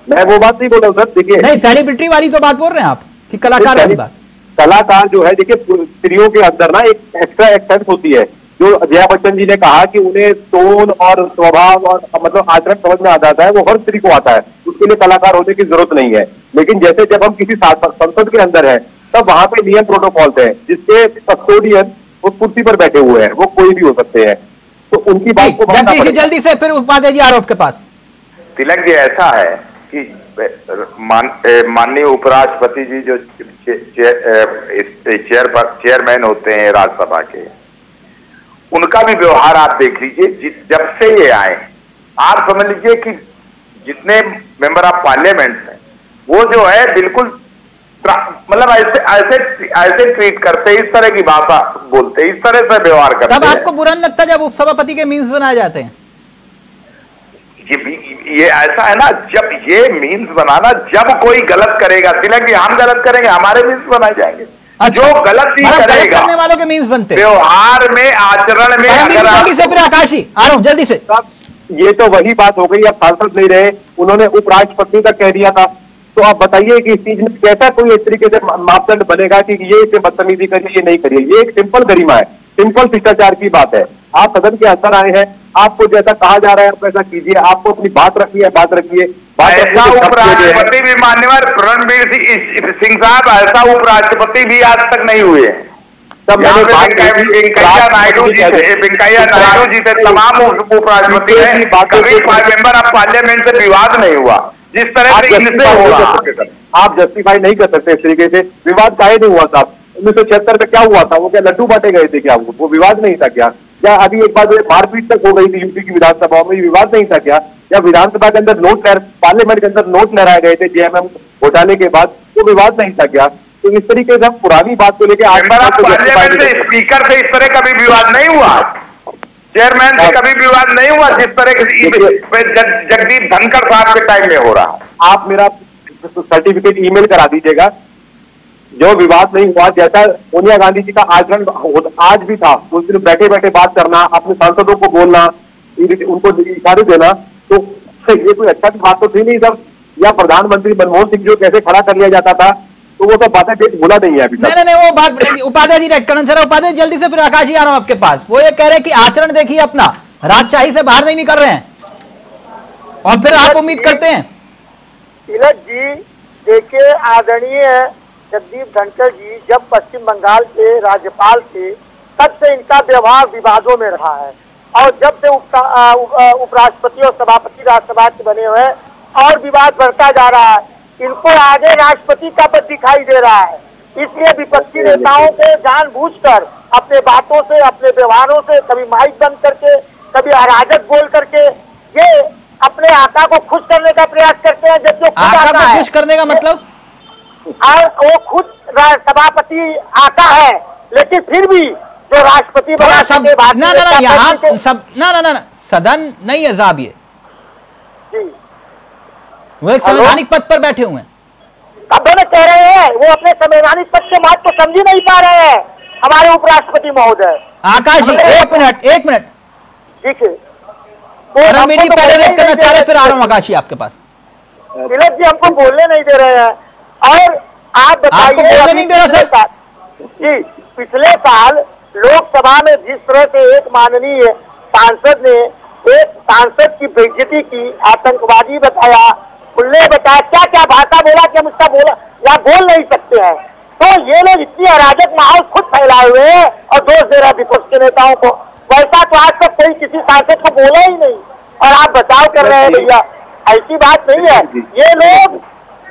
मैं वो बात नहीं बोल रहा हूँ सर। देखिए, नहीं, सेलिब्रिटी वाली तो बात बोल रहे हैं आप कि कलाकार वाली बात। कलाकार जो है, देखिए स्त्रियों के अंदर ना एक एक्स्ट्रा एक्सेंस होती है, जो जया बच्चन जी ने कहा कि उन्हें टोन और स्वभाव और मतलब आचरण समझ में आ जाता है, वो हर स्त्री को आता है, उसके लिए कलाकार होने की जरूरत नहीं है। लेकिन जैसे जब हम किसी संसद के अंदर है, तब वहां पे नियम प्रोटोकॉल है, जिसके कस्टोडियन वो कुर्सी पर बैठे हुए हैं, वो कोई भी हो सकते हैं, तो उनकी बात को जल्दी से फिर उपाध्याय जी आरोप के पास। तिलक जी, ऐसा है कि माननीय उपराष्ट्रपति जी जो चेयरमैन होते हैं राज्यसभा के, उनका भी व्यवहार आप देख लीजिए। जब से ये आए, आप समझ लीजिए कि जितने मेंबर ऑफ पार्लियामेंट हैं, वो जो है बिल्कुल मतलब ऐसे ट्रीट करते, इस तरह की भाषा बोलते, इस तरह से व्यवहार करते। तब आपको बुरा नहीं लगता जब उपसभापति के मीम्स बनाए जाते हैं? ये ऐसा है ना, जब ये मीम्स बनाना, जब कोई गलत करेगा, तिलक जी हम गलत करेंगे, हमारे मीम्स बनाए जाएंगे। जो गलत ही करेगा, करने वालों के मीम्स बनते, व्यवहार में, आचरण में। जल्दी से फिर आकाशी आ रहा हूं, जल्दी से। ये तो वही बात हो गई, अब सांसद नहीं रहे, उन्होंने उपराष्ट्रपति तक कह दिया था। तो आप बताइए कि इस चीज में कैसा कोई इस तरीके से मापदंड बनेगा कि ये इसे बदतमीजी करिए, ये नहीं करिए। ये एक सिंपल गरिमा है, सिंपल शिष्टाचार की बात है। आप सदन के अंदर आए हैं, आपको जैसा कहा जा रहा है आप ऐसा कीजिए, आपको अपनी बात रखी है, बात रखिए। ऐसा उपराष्ट्रपति भी मान्यवर रणबीर सिंह साहब, ऐसा उपराष्ट्रपति भी आज तक नहीं हुए। तब वेंकैया नायडू जी थे, तमाम उपराष्ट्रपति हैं, कभी मेंबर ऑफ पार्लियामेंट से विवाद नहीं हुआ। जिस तरह से इनसे होगा, आप जस्टिफाई नहीं कर सकते इस तरीके से। विवाद काहे नहीं हुआ था? 1976 में क्या हुआ था? वो क्या लड्डू बांटे गए थे क्या? वो विवाद नहीं था क्या? या अभी एक बार मारपीट तक हो गई थी यूपी की विधानसभा में, विवाद नहीं था क्या? या विधानसभा के अंदर पार्लियामेंट के अंदर नोट लहराए गए थे जेएमएम घोटाले के बाद, तो विवाद नहीं था क्या? तो इस तरीके से हम पुरानी बात को लेकर आज पार्लियामेंट में स्पीकर से इस तरह कभी विवाद नहीं हुआ, चेयरमैन से कभी विवाद नहीं हुआ जिस तरह जगदीप धनखड़ साहब के टाइम में हो रहा। आप मेरा सर्टिफिकेट ईमेल करा दीजिएगा। जो विवाद नहीं हुआ, जैसा सोनिया गांधी जी का आचरण आज भी था, उस दिन बैठे बैठे बात करना, अपने सांसदों को बोलना, उनको इशारे देना, तो ये कोई अच्छा बात तो थी नहीं सब। या प्रधानमंत्री मनमोहन सिंह जो कैसे खड़ा कर लिया जाता था, तो वो सब बातें भूला नहीं है अभी तक। नहीं, वो बात उपाध्याय जी करण सर, उपाध्याय जल्दी से, फिर आकाश जी आ रहा हूं आपके पास। वो ये कह रहे हैं कि आचरण देखिए अपना, राजशाही से बाहर नहीं निकल रहे हैं, और फिर आप उम्मीद करते हैं। तिलक जी देखिए, आदरणीय जगदीप धनखड़ जी जब पश्चिम बंगाल के राज्यपाल थे तब से इनका व्यवहार विवादों में रहा है, और जब से उपराष्ट्रपति और सभापति राज्यसभा के बने हुए और विवाद बढ़ता जा रहा है। इनको आगे राष्ट्रपति का पद दिखाई दे रहा है, इसलिए विपक्षी नेताओं को जानबूझकर अपने बातों से, अपने व्यवहारों से, कभी माइक बंद करके, कभी अराजक बोल करके, ये अपने आका को खुश करने का प्रयास करते हैं। जब जो आका को खुश करने का मतलब, और वो खुद सभापति आका है, लेकिन फिर भी जो राष्ट्रपति बना सब यहाँ सब ना सदन नहीं है साहब, ये वो एक संवैधानिक पद पर बैठे हुए हैं। कब में कह रहे हैं वो अपने संवैधानिक पद के महत्व को समझ ही नहीं पा रहे हैं हमारे उपराष्ट्रपति महोदय। आकाश जी एक मिनट ठीक है, करना चाह रहे, फिर आ रहा हूँ आकाश जी आपके पास। तिलक जी हमको बोलने नहीं दे रहे हैं, और आप बताइए नहीं दे रहा सर जी, पिछले साल लोकसभा में जिस तरह से एक माननीय सांसद ने एक सांसद की बेइज्जती की, आतंकवादी बताया, खुले बताया, क्या क्या भाषा बोला कि हम उसका बोला या बोल नहीं सकते हैं। तो ये लोग इतनी अराजक माहौल खुद फैलाए हुए हैं और दोष दे रहा है विपक्ष के नेताओं को। वैसा तो आज तक कोई किसी सांसद को बोला ही नहीं, और आप बचाव कर रहे हैं भैया, ऐसी बात नहीं है। ये लोग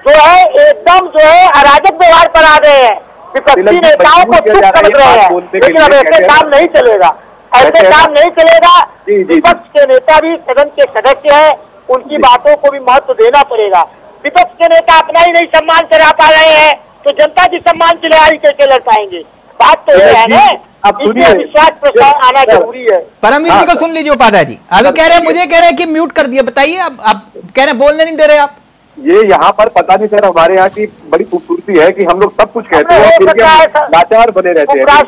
जो है एकदम जो है अराजक व्यवहार पर आ गए हैं, विपक्षी नेताओं को चुप कर रहे हैं, लेकिन अब ऐसे काम नहीं चलेगा, ऐसे काम नहीं चलेगा। विपक्ष के नेता भी सदन के सदस्य हैं, उनकी बातों को भी महत्व देना पड़ेगा। विपक्ष के नेता अपना ही नहीं सम्मान करा पा रहे हैं, तो जनता की सम्मान की लड़ाई कैसे लड़ पाएंगे? बात तो ये है ना, इसलिए विश्वास प्रसाद आना जरूरी है। परमवीर जी को सुन लीजिए उपाध्याय जी, अभी कह रहे हैं, मुझे कह रहे हैं कि म्यूट कर दिया, बताइए आप कह रहे हैं बोलने नहीं दे रहे आप। ये यहाँ पर पता नहीं सर, हमारे यहाँ की बड़ी खूबसूरती है कि हम लोग सब कुछ कहते हैं, फिर भी हम लाचार बने रहते हैं। हम सब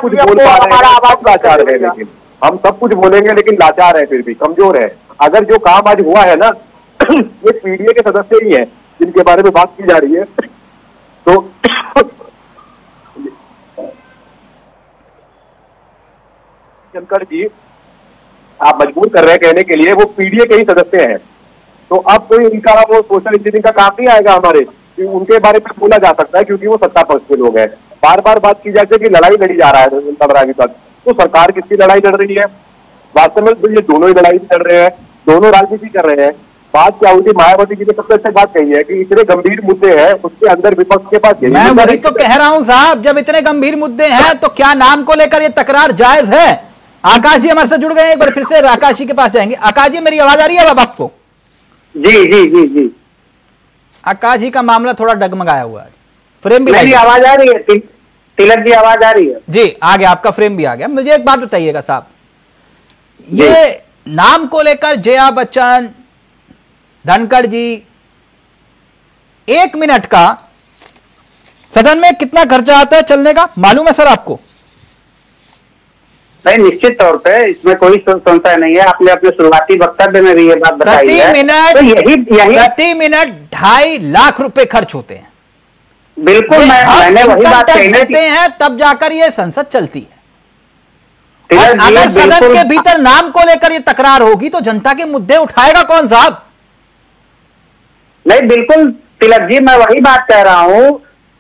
कुछ बोल पा रहे हैं, सब लाचार है, लेकिन हम सब कुछ बोलेंगे लेकिन लाचार है, फिर भी कमजोर है। अगर जो काम आज हुआ है ना, ये पीडीए के सदस्य ही हैं जिनके बारे में बात की जा रही है, तो धनखड़ जी आप मजबूर कर रहे हैं कहने के लिए, वो पीडीए के ही सदस्य हैं। तो अब कोई इनका वो सोशल इंजीनियरिंग का काम नहीं आएगा हमारे, कि उनके बारे में बोला जा सकता है क्योंकि वो सत्ता पक्ष के लोग हैं। बार बार बात की जाती है कि लड़ाई लड़ी जा रहा है लड़ रहा है अभी तक, तो सरकार किसकी लड़ाई लड़ रही है? वास्तव में तो ये दोनों ही लड़ाई लड़ रहे हैं, दोनों राजनीति कर रहे हैं। बात क्या हुई थी, मायावती जी ने सबसे अच्छी बात कही है कि इतने गंभीर मुद्दे हैं, उसके अंदर विपक्ष के पास मैं वही तो कह रहा हूं साहब, जब इतने गंभीर मुद्दे हैं तो क्या नाम को लेकर ये तकरार जायज है? आकाश जी हमारे साथ जुड़ गए, एक बार फिर से आकाश जी के पास जाएंगे। आकाश जी मेरी आवाज आ रही है अब आपको? जी जी जी जी। आकाश जी का मामला थोड़ा डगमगाया हुआ है, फ्रेम भी मेरी आवाज आ रही है? तिलक जी आवाज आ रही है? जी आ गया, आपका फ्रेम भी आ गया। मुझे एक बात बताइएगा साहब, ये नाम को लेकर जया बच्चन, धनखड़ जी, 1 मिनट का सदन में कितना खर्चा आता है चलने का मालूम है सर आपको? नहीं, निश्चित तौर पे इसमें कोई संशय नहीं है। आपने अपने शुरुआती वक्तव्य में भी ये बात बताई है। प्रति मिनट 2.5 लाख रुपए खर्च होते हैं। बिल्कुल, मैंने वही बात देते हैं, तब जाकर ये संसद चलती है। अगर सदन के भीतर नाम को लेकर ये तकरार होगी तो जनता के मुद्दे उठाएगा कौन साहब? नहीं, बिल्कुल तिलक जी, मैं वही बात कह रहा हूं।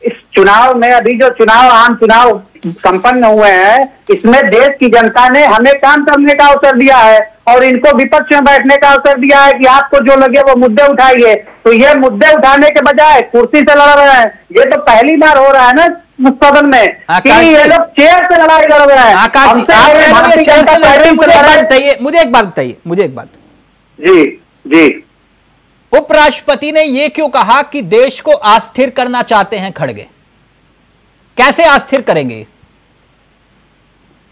इस चुनाव में अभी जो आम चुनाव संपन्न हुए हैं, इसमें देश की जनता ने हमें काम करने का अवसर दिया है और इनको विपक्ष में बैठने का अवसर दिया है कि आपको जो लगे वो मुद्दे उठाइए। तो ये मुद्दे उठाने के बजाय कुर्सी से लड़ रहे हैं। ये तो पहली बार हो रहा है ना सदन में कि ये लोग चेयर से लड़ाई लड़ रहे हैं। आकाश जी, आप कह रहे हैं चेयर से लड़ रहे हैं, मुझे एक बात बताइए। जी जी, उपराष्ट्रपति ने यह क्यों कहा कि देश को अस्थिर करना चाहते हैं खड़गे? कैसे अस्थिर करेंगे?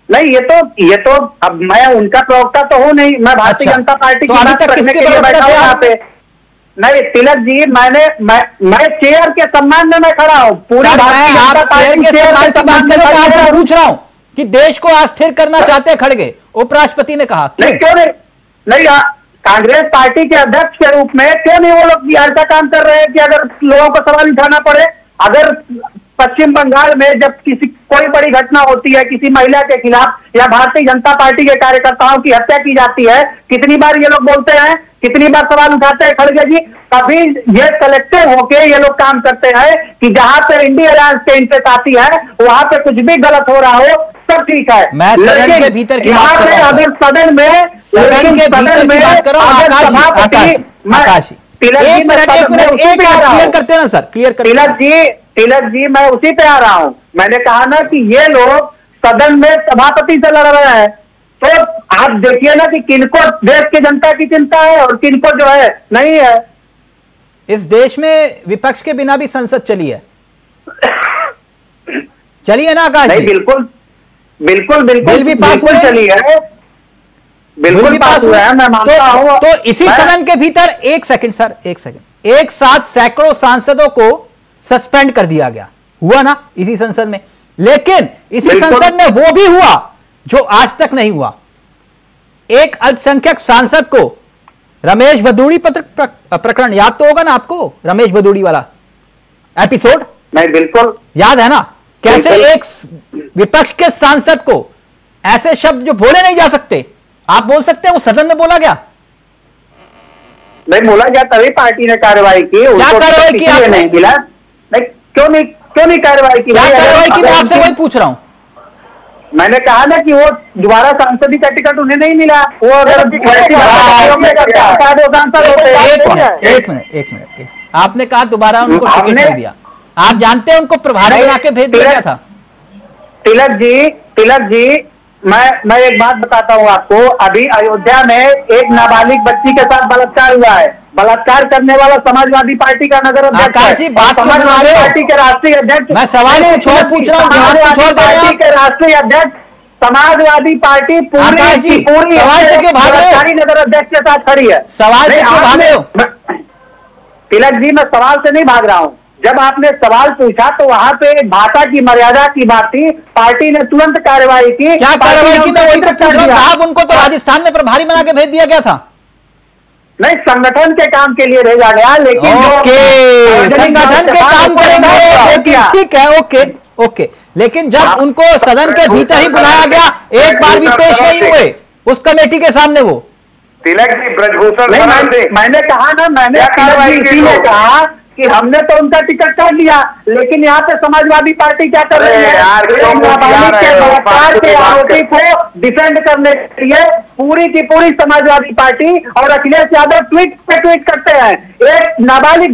नहीं, ये तो अब मैं उनका प्रवक्ता तो हूं नहीं, मैं भारतीय जनता पार्टी की बात करने के लिए बैठा हूं यहाँ पे। नहीं तिलक जी, मैं चेयर के सम्मान में मैं खड़ा हूं। पूरी भारतीय जनता पार्टी के सम्मान की बात कर रहा हूं। पूछ रहा हूं कि देश को अस्थिर करना चाहते हैं खड़गे, उपराष्ट्रपति ने कहा। नहीं क्यों नहीं कांग्रेस पार्टी के अध्यक्ष के रूप में क्यों नहीं वो लोग ऐसा काम कर रहे हैं कि अगर लोगों को सवाल उठाना पड़े? अगर पश्चिम बंगाल में जब कोई बड़ी घटना होती है किसी महिला के खिलाफ या भारतीय जनता पार्टी के कार्यकर्ताओं की हत्या की जाती है, कितनी बार ये लोग बोलते हैं, कितनी बार सवाल उठाते हैं खड़गे जी? कभी ये कलेक्टिव होके ये लोग काम करते हैं कि जहां पे इंडिया अलायंस के इंटरेस्ट आती है वहां पे कुछ भी गलत हो रहा हो सब ठीक है। मैं सदन के भीतर की बात कर रहा हूं। अगर सदन में आकाश, एक मिनट क्लियर करते ना सर, क्लियर करते। तिलक जी मैं उसी पे आ रहा हूं। मैंने कहा ना कि ये लोग सदन में सभापति से लड़ रहे हैं, तो आप देखिए ना कि किनको देश की जनता की चिंता है और किनको जो है नहीं है। इस देश में विपक्ष के बिना भी संसद चली है ना आकाश? नहीं, बिल्कुल बिल भी पास हुए, चली है, बिल्कुल पास हुआ है, मैं मानता हूं। तो इसी सदन के भीतर एक सेकंड, एक साथ सैकड़ों सांसदों को सस्पेंड कर दिया गया, हुआ ना इसी संसद में। लेकिन इसी संसद में वो भी हुआ जो आज तक नहीं हुआ। एक अल्पसंख्यक सांसद को, रमेश भदौड़ी प्रकरण याद तो होगा ना आपको, रमेश भदौड़ी वाला एपिसोड? नहीं, बिल्कुल याद है ना, कैसे एक विपक्ष के सांसद को ऐसे शब्द जो बोले नहीं जा सकते, आप बोल सकते हैं, वो सदन में बोला गया? नहीं बोला गया, तभी पार्टी ने कार्रवाई की। क्या कार्रवाई की आपने? नहीं मिला। नहीं, क्यों नहीं कार्रवाई की? क्या कार्रवाई की? मैं आपसे वही पूछ रहा हूं। मैंने कहा ना कि वो दोबारा सांसद का टिकट उन्हें नहीं मिला। वो अगर एक मिनट, आपने कहा दोबारा उनको टिकट नहीं दिया, आप जानते हैं उनको प्रभारी बना के भेज दिया गया था। तिलक जी मैं एक बात बताता हूँ आपको। अभी अयोध्या में एक नाबालिग बच्ची के साथ बलात्कार हुआ है। बलात्कार करने वाला समाजवादी पार्टी का नगर अध्यक्ष है, समाजवादी पार्टी के राष्ट्रीय अध्यक्ष। मैं सवाल पूछ रहा हूँ, समाजवादी पार्टी के राष्ट्रीय अध्यक्ष, समाजवादी पार्टी पूरी सरकारी नगर अध्यक्ष के साथ खड़ी है। सवाल से क्यों भाग रहे हो? तिलक जी मैं सवाल से नहीं भाग रहा हूँ। जब आपने सवाल पूछा तो वहां पे भाषा की मर्यादा की बात थी, पार्टी ने तुरंत कार्रवाई की। क्या कार्रवाई की? मैं वही तो पूछ रहा हूं। आप उनको तो राजस्थान में प्रभारी बना के भेज दिया गया था। नहीं, संगठन के काम के लिए भेजा गया, लेकिन संगठन के काम करेंगे, ठीक है, ओके। लेकिन जब उनको सदन के भीतर ही बुलाया गया, एक बार भी पेश नहीं हुए उस कमेटी के सामने वो। तिलक जी, ब्रजभूषण मैंने कहा ना, मैंने कहा कि हमने तो उनका टिकट कर लिया, लेकिन यहाँ पे समाजवादी पार्टी क्या कर रही है? नाबालिग के बलात्कार के आरोपी को डिफेंड करने के लिए पूरी की पूरी समाजवादी पार्टी और अखिलेश यादव ट्वीट पे ट्वीट करते हैं। एक नाबालिग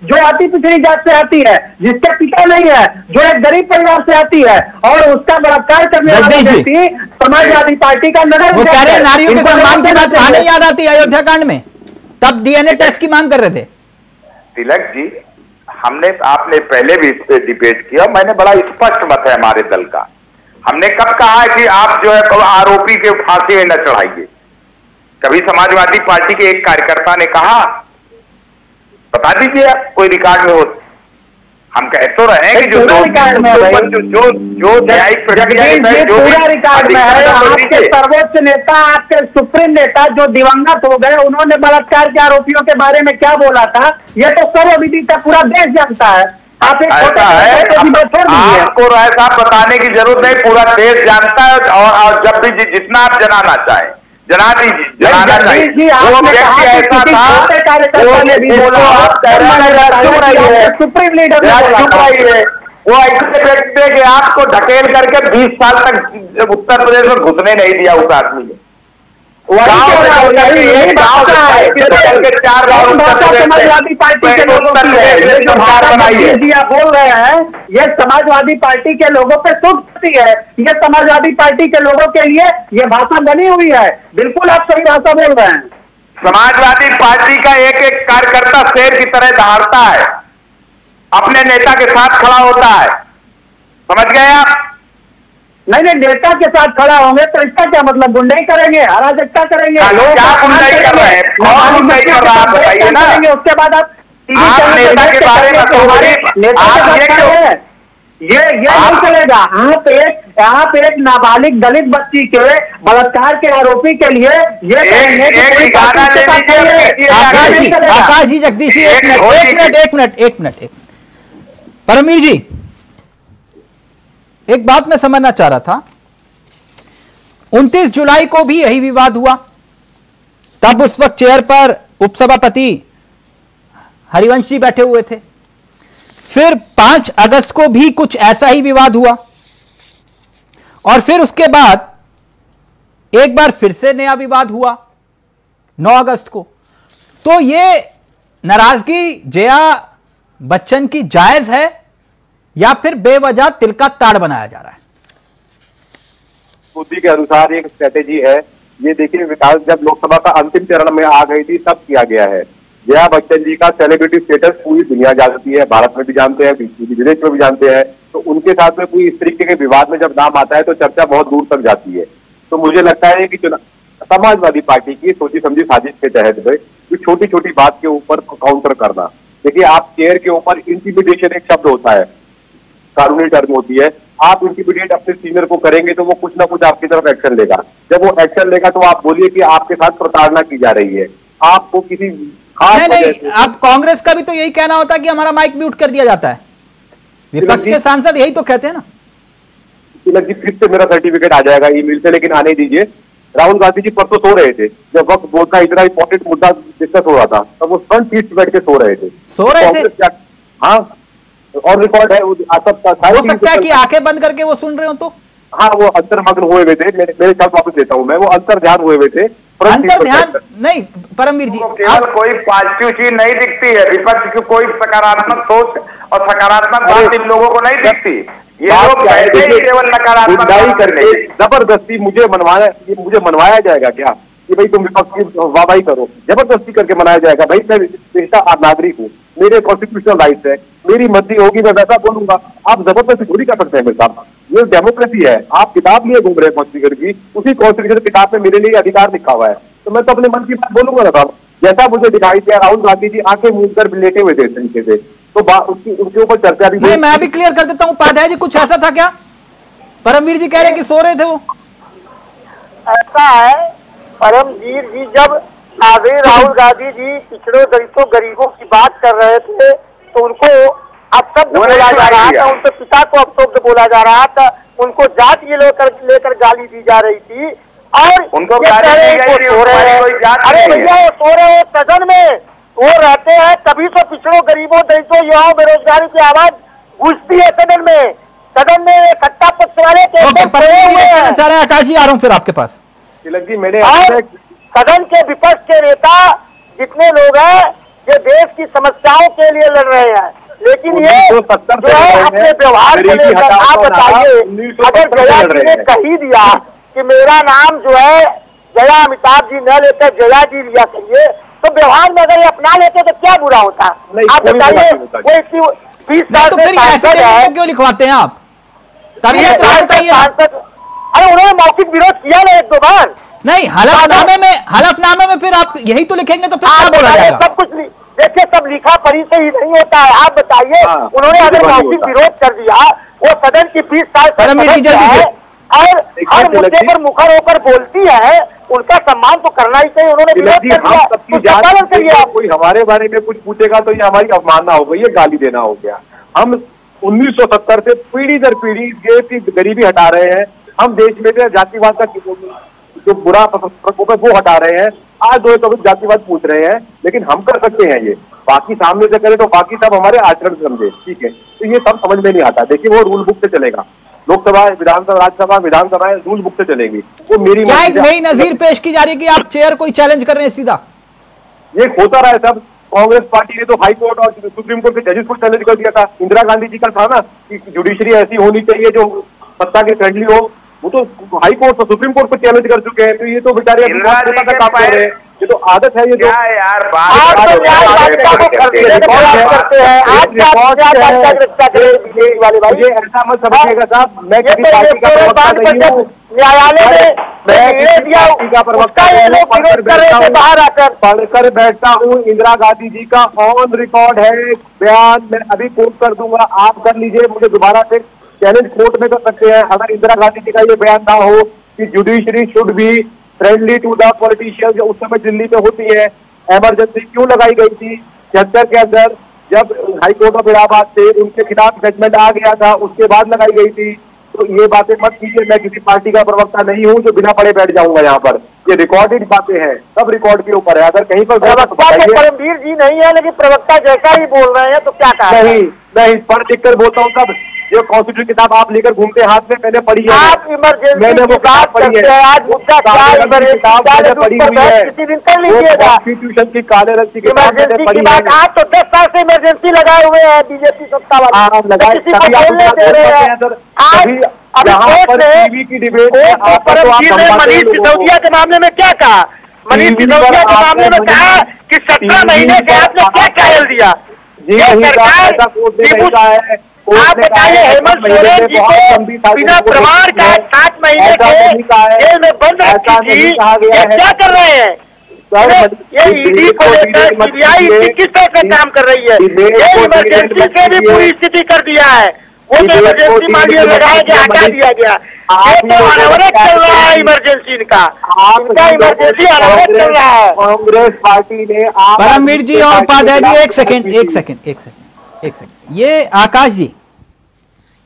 जो अति पिछड़ी जात से आती है, जिसके पिता नहीं है, जो एक गरीब परिवार से आती है, और उसका बलात्कार करने वाला व्यक्ति समाजवादी पार्टी का नगर अध्यक्ष। नारियों के सम्मान की बात नहीं याद आती अयोध्या कांड में? तब डीएनए टेस्ट की मांग कर रहे थे। तिलक जी, आपने पहले भी इस पे डिबेट किया, मैंने बड़ा स्पष्ट मत है हमारे दल का। हमने कब कहा है कि आप जो है आरोपी के फांसी में न चढ़ाइए? कभी समाजवादी पार्टी के एक कार्यकर्ता ने कहा? बता दीजिए आप, कोई रिकॉर्ड में हो। हम कह तो रहे हैं कि जो न्यायिक प्रक्रिया पूरा रिकॉर्ड में है। आपके सर्वोच्च नेता, आपके सुप्रीम नेता जो दिवंगत हो गए, उन्होंने बलात्कार के आरोपियों के बारे में क्या बोला था, ये तो सर्वविदित पूरा देश जानता है। आप एक ऐसा है, आपको ऐसा बताने की जरूरत नहीं, पूरा देश जानता है। और जब भी जितना आप जनाना चाहे जना दीजिए, जनाना चाहिए। वो व्यक्ति ऐसा था, सुप्रीम लीडर वो ऐसे व्यक्ति कि आपको ढकेल करके 20 साल तक उत्तर प्रदेश में घुसने नहीं दिया उस आदमी ने। समाजवादी पार्टी के लोगों की है, जी आप बोल रहे हैं, ये समाजवादी पार्टी के लोगों पे सुखती है, ये समाजवादी पार्टी के लोगों के लिए ये भाषा बनी हुई है। बिल्कुल आप सही भाषा बोल रहे हैं। समाजवादी पार्टी का एक एक कार्यकर्ता शेर की तरह दहाड़ता है, अपने नेता के साथ खड़ा होता है, समझ गए आप? नहीं, नेता के साथ खड़ा होंगे तो इसका क्या मतलब? गुंडाई करेंगे, अराजकता करेंगे, क्या गुंडाई कर रहे हैं? कौन गुंडाई कर रहा है आप बताइए ना। उसके बाद आप नेता के बारे में ये नहीं चलेगा। आप एक नाबालिग दलित बच्ची के बलात्कार के आरोपी के लिए ये आकाश जी, जगदीश जी, एक मिनट। परमवीर जी, एक बात मैं समझना चाह रहा था। 29 जुलाई को भी यही विवाद हुआ, तब उस वक्त चेयर पर उपसभापति हरिवंश जी बैठे हुए थे। फिर 5 अगस्त को भी कुछ ऐसा ही विवाद हुआ, और फिर उसके बाद एक बार फिर से नया विवाद हुआ 9 अगस्त को। तो ये नाराजगी जया बच्चन की जायज है या फिर बेवजह तिल का ताड़ बनाया जा रहा है? मोदी के अनुसार एक स्ट्रेटेजी है। ये देखिए, विकास जब लोकसभा का अंतिम चरण में आ गई थी तब किया गया है। जया बच्चन जी का सेलिब्रिटी स्टेटस पूरी दुनिया जानती है, भारत में भी जानते हैं, विदेश में भी जानते हैं। तो उनके साथ में कोई इस तरीके के विवाद में जब नाम आता है तो चर्चा बहुत दूर तक जाती है। तो मुझे लगता है कि समाजवादी पार्टी की सोची समझी साजिश के तहत में छोटी छोटी बात के ऊपर काउंटर करना। देखिए, आप चेयर के ऊपर इंटिमिडेशन एक शब्द होता है, कानूनी टर्म होती है। आप इंटिमिडेट अपने सीनियर को करेंगे तो वो कुछ ना कुछ आपकी तरफ एक्शन लेगा। जब वो एक्शन लेगा तो आप बोलिए कि आपके साथ प्रताड़ना की जा रही है, आपको किसी नहीं, अब कांग्रेस का भी तो यही कहना होता है कि हमारा माइक म्यूट कर दिया जाता है। विपक्ष के सांसद यही तो कहते हैं ना। तिलक जी, फिर से मेरा सर्टिफिकेट आ जाएगा ईमेल से, लेकिन आने दीजिए। राहुल गांधी जी परसों सो रहे थे जब वक्त बोर्ड का इतना इंपॉर्टेंट मुद्दा डिस्कस हो रहा था, तब वो फ्रंट सीट पे बैठ के सो रहे थे। हाँ, और रिकॉर्ड है। हो सकता है कि आंखें बंद करके वो सुन रहे हो तो। हाँ, वो अंतर्मग्न हुए हुए थे। मेरे शब्द वापस देता हूँ मैं, वो अंतर ध्यान हुए हुए थे। अंतर ध्यान नहीं परमवीर जी, केवल कोई पॉजिटिव चीज नहीं दिखती है, विपक्ष की कोई सकारात्मक सोच और सकारात्मक बात इन लोगों को नहीं दिखती। ये लोग केवल नकारात्मक करके जबरदस्ती मुझे मनवाया जाएगा क्या कि भाई तुम विपक्ष की वाहवाही करो? जबरदस्ती करके मनाया जाएगा? भाई मैं देश का नागरिक हूँ, मेरे कॉन्स्टिट्यूशनल राइट्स है, मेरी मर्जी होगी मैं वैसा बोलूंगा। आप जबरदस्ती थोड़ी कर सकते हैं मेरे साथ। ये डेमोक्रेसी है। आप किताब लिए घूम रहे हैं कॉन्स्टिट्यूशन की, उसी कॉन्स्टिट्यूशन किताब में मेरे लिए अधिकार लिखा हुआ है, तो मैं तो अपने मन की बात बोलूंगा ना साहब। जैसा मुझे दिखाई दिया, राहुल गांधी जी आंखें मूंद कर लेटे हुए थे इस तरीके से, तो उसके ऊपर चर्चा भी नहीं। मैं भी क्लियर कर देता हूँ, उपाध्याय जी कुछ ऐसा था क्या? परमवीर जी कह रहे कि सो रहे थे वो। ऐसा है परमवीर जी, जब राहुल गांधी जी पिछड़ों दलितों गरीबों की बात कर रहे थे तो उनको अपशब्द बोला जा रहा था, उनके पिता को अपशब्द बोला जा रहा था, उनको जात ये लेकर गाली दी जा रही थी, और उनको सो रहे हैं। अरे भैया, वो सो रहे हो सदन में, वो रहते हैं तभी तो पिछड़ों गरीबों दलितों युवाओं बेरोजगारी की आवाज गूंजती है सदन में। सदन में सत्ता पक्ष वाले चाह रहे हैं। आकाश जी, आ रहा हूँ फिर आपके पास। तिलक जी, मैंने सदन के विपक्ष के नेता जितने लोग हैं ये देश की समस्याओं के लिए लड़ रहे हैं, लेकिन ये जो है अपने व्यवहार को लेकर आप बताइए, अगर जया जी ने कही दिया कि मेरा नाम जो है जया अमिताभ जी न लेकर जया जी लिया करिए, तो व्यवहार में अगर ये अपना लेते तो क्या बुरा होता? आप बताइए, वो इतनी 20 साल से क्यों लिखवाते हैं आप? तभी अरे उन्होंने मौखिक विरोध किया ना 1-2 बार। नहीं, हलफनामे में फिर आप यही तो लिखेंगे तो फिर क्या बोला जाएगा? सब कुछ देखिए, सब लिखा पढ़ी से ही नहीं होता है। आप बताइए, उन्होंने अगर मौखिक विरोध कर दिया, वो सदन की 20 साल है और हर मुद्दे पर मुखर होकर बोलती है, उनका सम्मान तो करना ही चाहिए। उन्होंने विरोध कर दिया, कोई हमारे बारे में कुछ पूछेगा तो ये हमारी अवमानना हो गई, ये गाली देना हो गया। हम 1970 से पीढ़ी दर पीढ़ी देश की गरीबी हटा रहे हैं, हम देश में जातिवाद का जो बुरा प्रकोप है वो हटा रहे हैं। आज 2024 जातिवाद पूछ रहे हैं, लेकिन हम कर सकते हैं ये। बाकी सामने से करें तो बाकी सब हमारे आचरण समझे, ठीक है, तो ये सब समझ में नहीं आता। देखिए, वो रूल बुक से चलेगा। लोकसभा, विधानसभा, राज्यसभा, विधानसभाएं रूल बुक से चलेंगी। वो मेरी क्या एक नई नजीर पेश की जा रही है कि आप चेयर को चैलेंज कर रहे हैं सीधा? ये होता रहा है सब। कांग्रेस पार्टी ने तो हाई कोर्ट और सुप्रीम कोर्ट के जजेस को चैलेंज कर दिया था। इंदिरा गांधी जी का था ना कि जुडिशरी ऐसी होनी चाहिए जो सत्ता के फ्रेंडली हो, वो तो हाई कोर्ट और सुप्रीम कोर्ट को चैलेंज कर चुके हैं। तो ये तो बेचारे काम कर रहे हैं, ये तो आदत है। ये जो यार मुझे ऐसा मत समझिएगा साहब, मैं किसी पार्टी का प्रवक्ता नहीं हूँ। न्यायालय पढ़कर बैठता हूँ। इंदिरा गांधी जी का ऑन रिकॉर्ड है बयान, मैं अभी कोट कर दूंगा, आप कर लीजिए। मुझे दोबारा से चैलेंज कोर्ट में कर सकते हैं। अगर इंदिरा गांधी जी का ये बयान ना हो कि judiciary should be friendly to the politicians, जो उस समय दिल्ली में होती है, एमरजेंसी क्यों लगाई गई थी 76 के अंदर, जब हाई कोर्ट ऑफ इलाहाबाद से उनके खिलाफ जजमेंट आ गया था, उसके बाद लगाई गई थी। तो ये बातें मत कीजिए, मैं किसी पार्टी का प्रवक्ता नहीं हूँ जो बिना पढ़े बैठ जाऊंगा यहाँ पर। ये रिकॉर्डेड बातें हैं, सब रिकॉर्ड के ऊपर है। अगर कहीं पर प्रवक्ता तो परमवीर जी नहीं है, लेकिन प्रवक्ता जैसा ही बोल रहे हैं तो क्या कहा? नहीं पढ़ लिख कर बोलता हूँ सब। जो कॉन्स्टिट्यूशन किताब आप लेकर घूमते हाथ में, मैंने पढ़ी है। आप इमरजेंसी की बात करते हैं, आज मुद्दा क्या इमरजेंसी पढ़ी हुई है, किसी दिन कर लीजिएगा। कॉन्स्टिट्यूशन की काले रंग की इमरजेंसी की बात, आप तो 10 साल से इमरजेंसी लगाए हुए हैं बीजेपी सत्ता वाले, किसी को बोलने दे रहे हैं। आज अभी कोर्ट ने मनीष सिसोदिया के मामले में क्या कहा? मनीष सिसोदिया के मामले में कहा कि 17 महीने के आपने क्या ट्रायल दिया? ये सरकार, आप बताइए हेमंत सोरेन जी को बिना प्रमाण का 7 महीने के जेल में बंद रखी थी, ये क्या कर रहे हैं? ये ईडी को लेकर सीबीआई किस तरह से काम कर रही है? ये इमरजेंसी से भी पूरी स्थिति कर दिया है। वो जो इमरजेंसी मांगी लगाया गया, हटा दिया गया। ये तो अनवरत चल रहा है इमरजेंसी इनका इमरजेंसी अनवरत चल रहा है। कांग्रेस पार्टी ने परमवीर जी और उपाध्याय जी, एक सेकंड, ये आकाश जी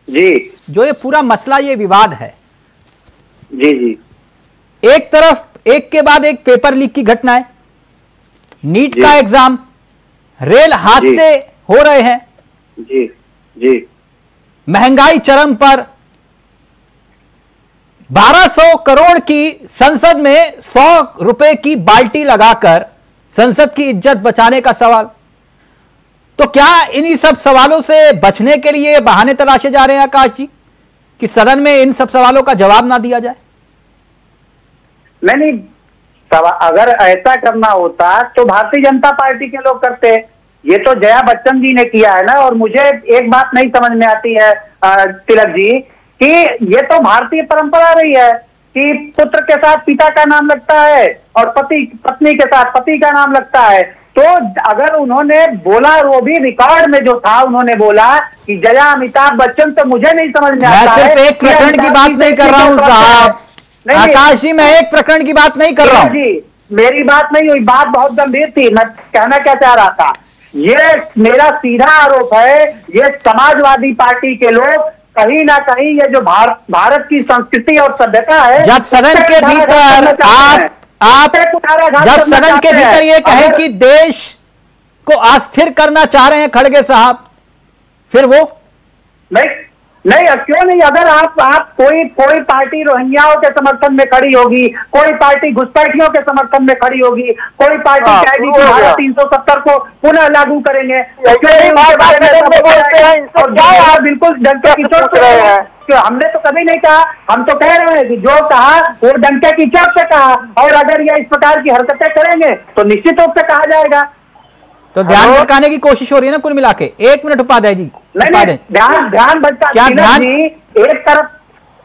जो ये पूरा मसला, ये विवाद है जी, एक तरफ एक के बाद एक पेपर लीक की घटना है, नीट का एग्जाम, रेल हादसे हो रहे हैं, जी, महंगाई चरम पर, 1200 करोड़ की संसद में 100 रुपए की बाल्टी लगाकर संसद की इज्जत बचाने का सवाल। तो क्या इन्हीं सब सवालों से बचने के लिए बहाने तलाशे जा रहे हैं आकाश जी कि सदन में इन सब सवालों का जवाब ना दिया जाए? नहीं, अगर ऐसा करना होता तो भारतीय जनता पार्टी के लोग करते। ये तो जया बच्चन जी ने किया है ना। और मुझे एक बात नहीं समझ में आती है तिलक जी कि ये तो भारतीय परंपरा रही है कि पुत्र के साथ पिता का नाम लगता है और पत्नी के साथ पति का नाम लगता है। तो अगर उन्होंने बोला, वो भी रिकॉर्ड में जो था, उन्होंने बोला कि जया अमिताभ बच्चन, तो मुझे नहीं समझ में आता है। मैं सिर्फ एक प्रकरण की बात नहीं कर रहा हूं साहब, आकाश जी, मैं एक प्रकरण की बात नहीं कर रहा हूं जी। मेरी बात नहीं हुई, बात बहुत गंभीर थी। मैं कहना क्या चाह रहा था, ये मेरा सीधा आरोप है, ये समाजवादी पार्टी के लोग कहीं ना कहीं ये जो भारत की संस्कृति और सभ्यता है, जब सदन के भीतर आप जब सदन के भीतर ये कहें कि देश को अस्थिर करना चाह रहे हैं खड़गे साहब, फिर वो नहीं, क्यों नहीं? अगर आप कोई पार्टी रोहिंग्याओं के समर्थन में खड़ी होगी, कोई पार्टी घुसपैठियों के समर्थन में खड़ी होगी, कोई पार्टी कहेगी कि धारा 370 को पुनः लागू करेंगे, बिल्कुल डंके की चोट रहे हैं। हमने तो कभी नहीं कहा, हम तो कह रहे हैं कि जो कहा वो डंके की चोट से कहा, और अगर ये इस प्रकार की हरकतें करेंगे तो निश्चित रूप से कहा जाएगा। तो ध्यान भटकाने की कोशिश हो रही है ना कुल मिला के। 1 मिनट उपाध्याय जी, ध्यान भटका, क्या ध्यान एक तरफ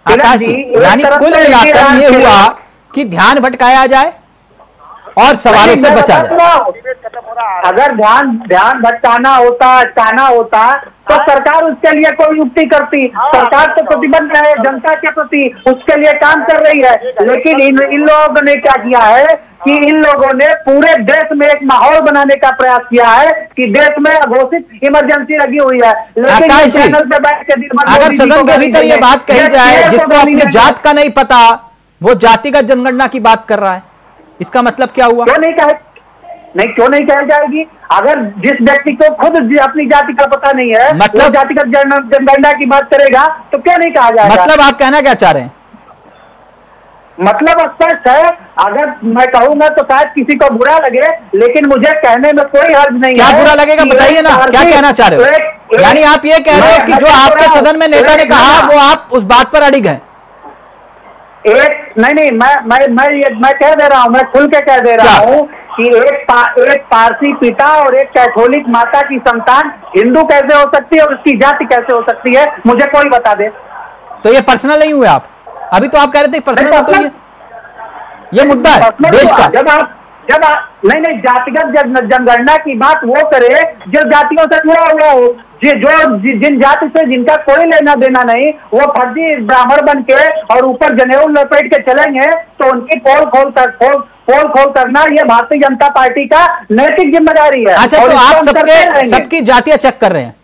आकाश जी, यानी कुल मिलाकर ये हुआ कि ध्यान भटकाया जाए और सवालों से बचा जाए। अगर ध्यान भटकाना होता, अटकाना होता तो सरकार उसके लिए कोई युक्ति करती। सरकार तो प्रतिबद्ध है जनता के प्रति, उसके लिए काम कर रही है। लेकिन इन लोगों ने क्या किया है कि इन लोगों ने पूरे देश में एक माहौल बनाने का प्रयास किया है कि देश में अघोषित इमरजेंसी लगी हुई है। लेकिन चैनल पे बैठ के अगर सदन के भीतर ये बात कही जाए, जिसको अपनी जात का नहीं पता वो जातिगत जनगणना की बात कर रहा है, इसका मतलब क्या हुआ? क्यों नहीं कहे? नहीं, क्यों नहीं कही जाएगी? अगर जिस व्यक्ति को खुद अपनी जाति का पता नहीं है, मतलब जातिगत जनगणना की बात करेगा तो क्यों नहीं कहा जाएगा? मतलब आप कहना क्या चाह रहे हैं? मतलब स्पष्ट है, अगर मैं कहूंगा तो शायद किसी को बुरा लगे, लेकिन मुझे कहने में कोई हर्ज नहीं है। क्या बुरा लगेगा बताइए ना, क्या कहना चाह रहे हो? यानी आप ये कह रहे हो कि जो आपके सदन में नेता ने कहा वो आप उस बात पर अड़िग हैं? नहीं, मैं कह दे रहा हूँ, मैं खुल के कह दे रहा हूँ कि एक पारसी पिता और एक कैथोलिक माता की संतान हिंदू कैसे हो सकती है और उसकी जाति कैसे हो सकती है, मुझे कोई बता दे। तो ये पर्सनल नहीं हुए आप? अभी तो आप कह रहे थे पर्सनल, तो ये मुद्दा है देश का। जब आप नहीं, जातिगत जनगणना की बात वो करे जो जातियों से जुड़ा हुआ हो, जिन जाति से जिनका कोई लेना देना नहीं, वो फर्जी ब्राह्मण बन के और ऊपर जनेऊ लपेट के चलेंगे तो उनकी पोल खोल करना ये भारतीय जनता पार्टी का नैतिक जिम्मेदारी है। अच्छा, तो आप सबकी जातियां चेक कर रहे हैं?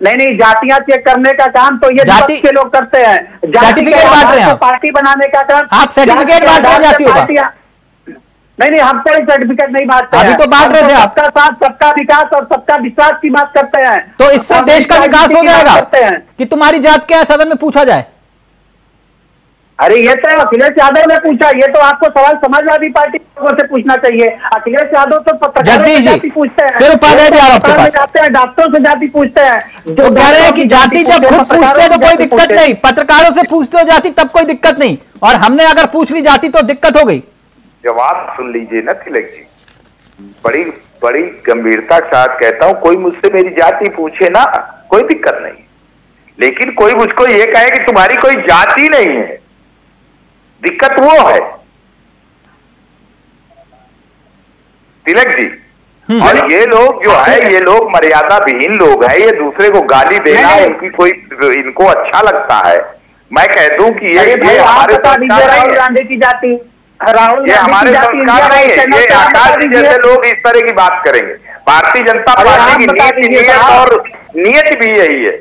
नहीं, जातियां चेक करने का काम तो ये जाति के लोग करते हैं। सर्टिफिकेट बांट रहे हैं, पार्टी बनाने का काम आप सर्टिफिकेट बांट रहे हैं जातियों का? नहीं, हम कोई सर्टिफिकेट नहीं बांटते हैं। अभी तो बांट रहे थे आप। सबका साथ, सबका विकास और सबका विश्वास की बात करते हैं। तो इससे देश का विकास हो जाएगा कि तुम्हारी जात क्या है सदन में पूछा जाए? अरे ये तो अखिलेश यादव ने पूछा, ये तो आपको सवाल समाजवादी पार्टी से पूछना चाहिए। अखिलेश यादव तो पत्रकारों से जाति पूछते हैं, फिर उपाध्याय जी आपके पास जाते हैं, डॉक्टरों से जाति पूछते हैं। जो कह रहे हैं कि जाति जब खुद पूछते हैं तो कोई दिक्कत नहीं, पत्रकारों से पूछते हो जाति तब कोई दिक्कत नहीं, और हमने अगर पूछ ली जाति तो दिक्कत हो गई। जवाब सुन लीजिए ना तिलक जी, बड़ी गंभीरता के साथ कहता हूं, कोई मुझसे मेरी जाति पूछे ना, कोई दिक्कत नहीं, लेकिन कोई मुझको ये कहे कि तुम्हारी कोई जाति नहीं है, दिक्कत वो है तिलक जी। और ये लोग जो है, ये लोग मर्यादा विहीन लोग हैं, ये दूसरे को गाली देना इनकी कोई इनको अच्छा लगता है। मैं कह दूं कि ये हमारे राहुल गांधी की जाति, ये हमारे संस्कार नहीं है, ये आकाश जी जैसे लोग इस तरह की बात करेंगे। भारतीय जनता पार्टी की नीयत और नियत भी यही है।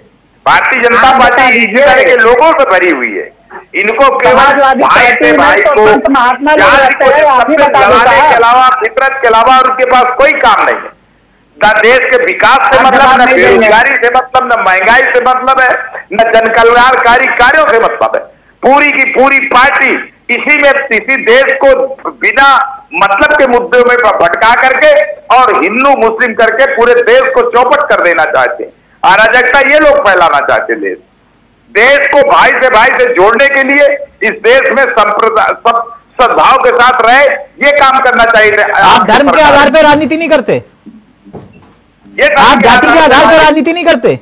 भारतीय जनता पार्टी इस तरह के लोगों से भरी हुई है, इनको केवल भाई से भाई को जाति को जलाने के अलावा, फितरत के अलावा उनके पास कोई काम नहीं है। न देश के विकास से मतलब, न बेरोजगारी से मतलब, न महंगाई से मतलब है, न जन कल्याणकारी कार्यों से मतलब है। पूरी की पूरी पार्टी इसी देश को बिना मतलब के मुद्दों में भटका करके और हिंदू मुस्लिम करके पूरे देश को चौपट कर देना चाहते हैं। अराजकता ये लोग फैलाना चाहते हैं। देश को भाई से जोड़ने के लिए इस देश में सब सद्भाव के साथ रहे, ये काम करना चाहिए। आप धर्म के आधार पर राजनीति नहीं करते, ये आप जाति के आधार पर राजनीति नहीं करते।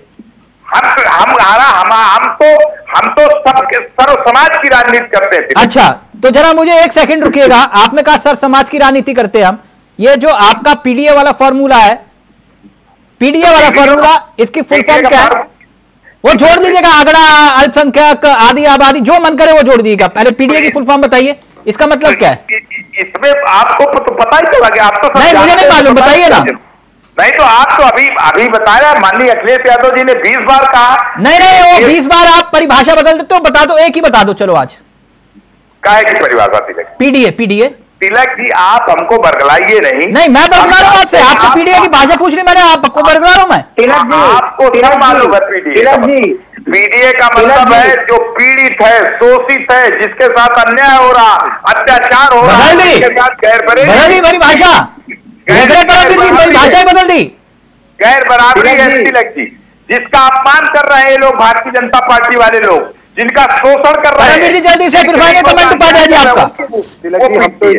हम तो सर्व समाज की राजनीति करते हैं। अच्छा, तो जरा मुझे एक सेकंड रुकिएगा। आपने कहा सर्व समाज की राजनीति करते हैं हम। ये जो आपका पीडीए वाला फॉर्मूला है, पीडीए वाला फॉर्मूला, इसकी फुल फॉर्म क्या है? वो जोड़ दीजिएगा, आंकड़ा, अल्पसंख्यक, आदि आबादी, जो मन करे वो जोड़ दीजिएगा। पहले पीडीए की फुल फॉर्म बताइए, इसका मतलब क्या है? इसमें आपको तो पता ही तो लगे, आप तो नहीं, मुझे नहीं मालूम, बताइए ना। नहीं तो आप तो अभी बताया, माननीय अखिलेश यादव जी ने 20 बार कहा। नहीं, वो 20 बार आप परिभाषा बदल देते हो, बता दो, एक ही बता दो। चलो आज काय की परिभाषा तिलक? पीडीए। तिलक जी आप हमको बरगलाइए नहीं। नहीं, मैं बरगला रहा हूं आपसे पीडीए की भाषा पूछ ली मैंने, आपको बरगला रहा हूं मैं। तिलक जी आपको क्या मालूम है पीडीए का मतलब है जो पीड़ित है, शोषित है, जिसके साथ अन्याय हो रहा, अत्याचार हो रहा है, उसके साथ गैर बराबरी भाषा ही बदल दी। गैर बराबरी है तिलक जी, जिसका अपमान कर रहे हैं लोग, भारतीय जनता पार्टी वाले लोग, जिनका शोषण कर रहे हैं। जल्दी से कमेंट उपाध्याय जी आपका। तिलक जी, हम तो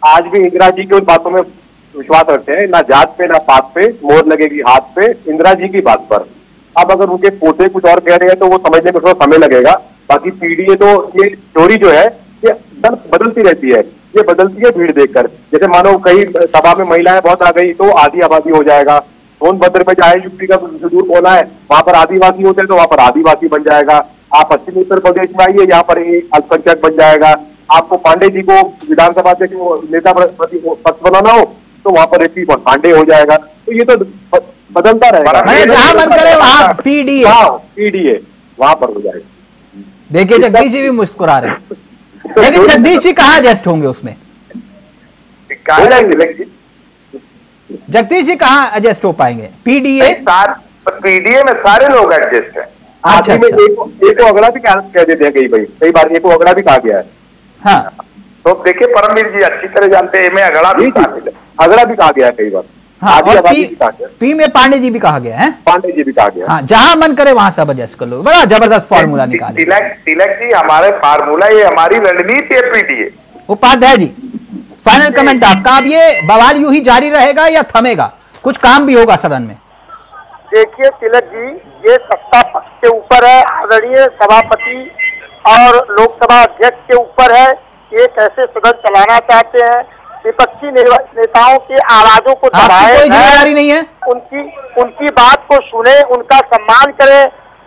आज भी इंदिरा जी की उन बातों में विश्वास रखते हैं, ना जात पे ना पात पे, मोहर लगेगी हाथ पे, इंदिरा जी की बात पर। अब अगर उनके पोते कुछ और कह रहे हैं तो वो समझने में थोड़ा समय लगेगा। बाकी पीडीए तो ये स्टोरी जो है ये बदलती रहती है, ये बदलती है भीड़ देखकर। जैसे मानो कहीं सभा में महिलाएं बहुत आ गई तो आधी आबादी हो जाएगा। सोनभद्र में चाहे यूपी का सुदूर कोना है, वहां पर आदिवासी होते हैं तो वहां पर आदिवासी बन जाएगा। आप पश्चिमी उत्तर प्रदेश में आइए, यहाँ पर अल्पसंख्यक बन जाएगा। आपको पांडे जी को विधानसभा से नेता पद बनाना हो तो वहां पर एपी पांडे हो जाएगा। तो ये तो बदलता रहेगा, जहां मन करे वहां पीडीए वहां पर हो जाएगा। देखिए जगदीश जी भी मुस्कुरा रहे हैं, लेकिन जगदीश जी कहाँ एडजस्ट होंगे उसमें? हो जाएंगे जगदीश जी कहाँ एडजस्ट हो पाएंगे? पीडीए में सारे लोग एडजस्ट हैं। अच्छा, में एक को अगला भी कह देते हैं कई बार एक को अगला भी कहा गया है। हाँ, तो देखिए परमवीर जी अच्छी तरह जानते हैं, मैं अगला भी कहा गया है कई बार। हाँ, और पी में पांडे जी भी कहा गया है। पांडे जी भी कहा गया। हाँ, जहां मन करे वहां सब एडजस्ट कर लो। बड़ा जबरदस्त फॉर्मूला निकाले तिलक जी, हमारे फार्मूला, ये हमारी रणनीति है PDA. Upadhyay ji, final comment आपका। अब ये बवाल यूं ही जारी रहेगा या थमेगा? कुछ काम भी होगा सदन में? देखिए तिलक जी, ये सत्ता पक्ष के ऊपर है, आदरणीय सभापति और लोकसभा अध्यक्ष के ऊपर है। ये कैसे सदन चलाना चाहते हैं, विपक्षी नेताओं की आवाजों को दबाए, कोई जिम्मेदारी नहीं है। उनकी बात को सुने, उनका सम्मान करें।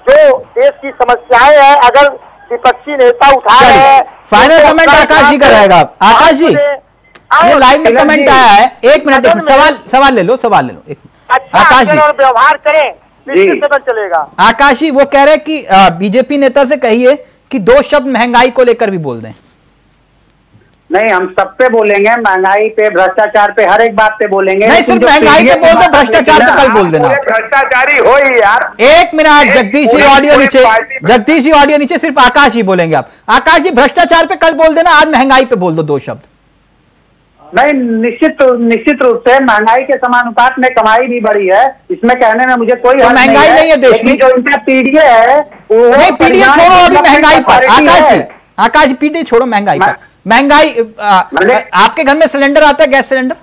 जो देश की समस्याएं हैं, अगर विपक्षी नेता उठा रहे हैं। फाइनल कमेंट आकाश जी का रहेगा। आकाश जी, ये लाइव में कमेंट आया है, 1 मिनट सवाल ले लो एक। आकाश जी, व्यवहार करें, निश्चित सदन चलेगा। आकाश जी, वो कह रहे कि बीजेपी नेता से कहिए कि 2 शब्द महंगाई को लेकर भी बोल दें। नहीं, हम सब पे बोलेंगे, महंगाई पे, भ्रष्टाचार पे, हर एक बात पे बोलेंगे। नहीं, सिर्फ महंगाई पे बोल दो, भ्रष्टाचार पे कल बोल देना। भ्रष्टाचारी हो ही यार। 1 मिनट, जगदीश जी ऑडियो नीचे, जगदीश जी ऑडियो नीचे, सिर्फ आकाश जी बोलेंगे आप। आकाश जी, भ्रष्टाचार पे कल बोल देना, आज महंगाई पे बोल दो 2 शब्द। नहीं, निश्चित रूप से महंगाई के समानुपात में कमाई भी बढ़ी है, इसमें कहने में मुझे कोई महंगाई नहीं है देश में। जो इनका पीडीए है, नहीं, पीडीए छोड़ो, अभी महंगाई पर। आकाश जी, पीडीए छोड़ो, महंगाई पर। महंगाई, आपके घर में सिलेंडर आता है, गैस सिलेंडर?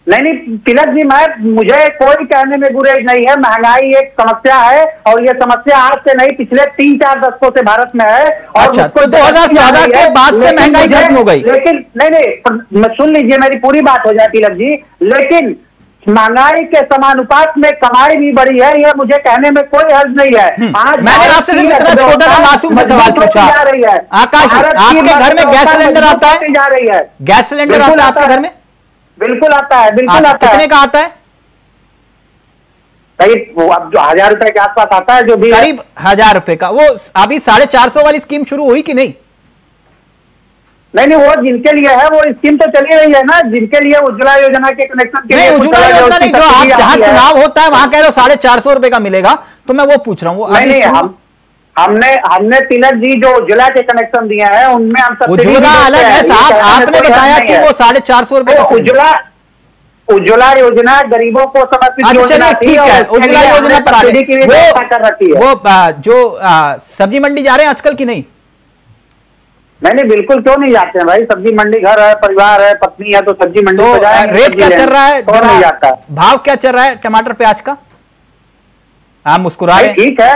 नहीं तिलक जी, मुझे कोई कहने में गुरेज नहीं है। महंगाई एक समस्या है और ये समस्या आज से नहीं, पिछले 3-4 दशकों से भारत में है। और अच्छा, तो 2014 के बाद से महंगाई खत्म हो गई। लेकिन नहीं, सुन लीजिए, मेरी पूरी बात हो जाए तिलक जी। लेकिन महंगाई के समानुपात में कमाई भी बढ़ी है, ये मुझे कहने में कोई हर्ज नहीं है। आज मैंने आपसे सिर्फ इतना छोटा सा मासूम सा सवाल पूछा। आकाश, आपके घर में गैस सिलेंडर आता है? जा रही है, गैस सिलेंडर आता है आपके घर में? बिल्कुल आता है, बिल्कुल आता है। कितने का आता है? करीब अब जो 1000 रुपए के आसपास आता है, जो भी करीब 1000 रुपए का। वो अभी 450 वाली स्कीम शुरू हुई कि नहीं? नहीं, वो जिनके लिए है वो स्कीम तो चली रही है ना, जिनके लिए उज्ज्वला योजना के कनेक्शन के लिए। उज्ज्वला योजना नहीं, जो आप जहां चुनाव होता है वहां कह रहे हो 450 रुपए का मिलेगा, तो मैं वो पूछ रहा हूँ। नहीं, हमने तिलक जी जो उज्ज्वला के कनेक्शन दिए हैं उनमें हम सब उज्ज्वला अलग है साहब, आपने बताया कि वो 450 रुपए का। उज्ज्वला योजना गरीबों को समर्पित योजना थी। ठीक है, उज्ज्वला योजना पर वो जो सब्जी मंडी जा रहे हैं आजकल की नहीं? नहीं, बिल्कुल क्यों नहीं जाते हैं भाई, सब्जी मंडी घर है, परिवार है, पत्नी है, तो सब्जी मंडी तो रेट क्या चल रहा है, नहीं जाता? भाव क्या चल रहा है टमाटर प्याज का? आप मुस्कुरा रहे हैं। ठीक है,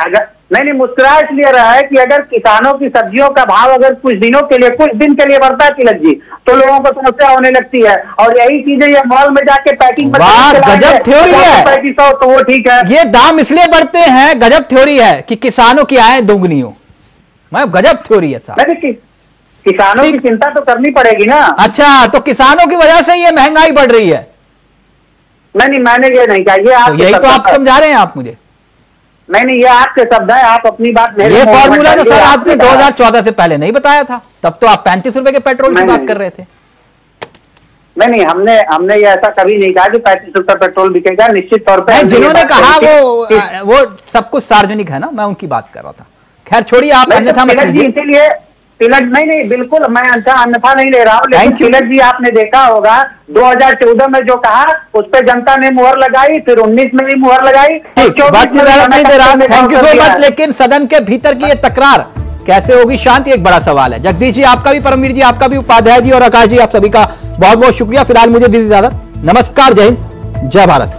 अगर नहीं मुस्कुरा इसलिए रहा है कि अगर किसानों की सब्जियों का भाव अगर कुछ दिनों के लिए, कुछ दिन के लिए बढ़ता है तिलक जी, तो लोगों को समस्या होने लगती है। और यही चीजें ये मॉल में जाके पैकिंग, गजब थ्योरी है, 3500 तो वो ठीक है। ये दाम इसलिए बढ़ते हैं, गजब थ्योरी है कि किसानों की आय दोगुनी हो। गजब थ्योरी है साहब। किसानों की चिंता तो करनी पड़ेगी ना। अच्छा, तो किसानों की वजह से ये महंगाई बढ़ रही है? नहीं, मैंने ये नहीं कहा, ये यही तो आप समझा रहे हैं आप मुझे। नहीं, ये आपके शब्द है, आप अपनी बात। ये फॉर्मूला तो सर आपने 2014 से पहले नहीं बताया था, तब तो आप 35 रुपए के पेट्रोल की बात कर रहे थे। नहीं, हमने ये ऐसा कभी नहीं कहा कि 35 रुपए पेट्रोल बिकेगा, निश्चित तौर पर। जिन्होंने कहा वो सब कुछ सार्वजनिक है ना, मैं उनकी बात कर रहा था। खैर छोड़िए, आप अन्यथा मत लीजिए। इसीलिए तिलक, नहीं बिल्कुल मैं अन्यथा नहीं ले रहा हूँ, लेकिन तिलक जी आपने देखा होगा 2014 में जो कहा उस पर जनता ने मुहर लगाई, फिर 19 में भी मुहर लगाई। नहीं दे रहा, थैंक यू सो मच। लेकिन सदन के भीतर की ये तकरार कैसे होगी शांति, एक बड़ा सवाल है। जगदीश जी आपका भी, परमवीर जी आपका भी, उपाध्याय जी और आकाश जी आप सभी का बहुत बहुत शुक्रिया। फिलहाल मुझे दीजिए इजाजत, नमस्कार, जय हिंद, जय भारत।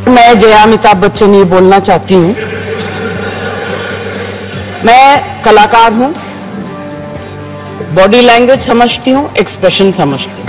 मैं जया अमिताभ बच्चन ये बोलना चाहती हूँ, मैं कलाकार हूँ, बॉडी लैंग्वेज समझती हूँ, एक्सप्रेशन समझती हूँ।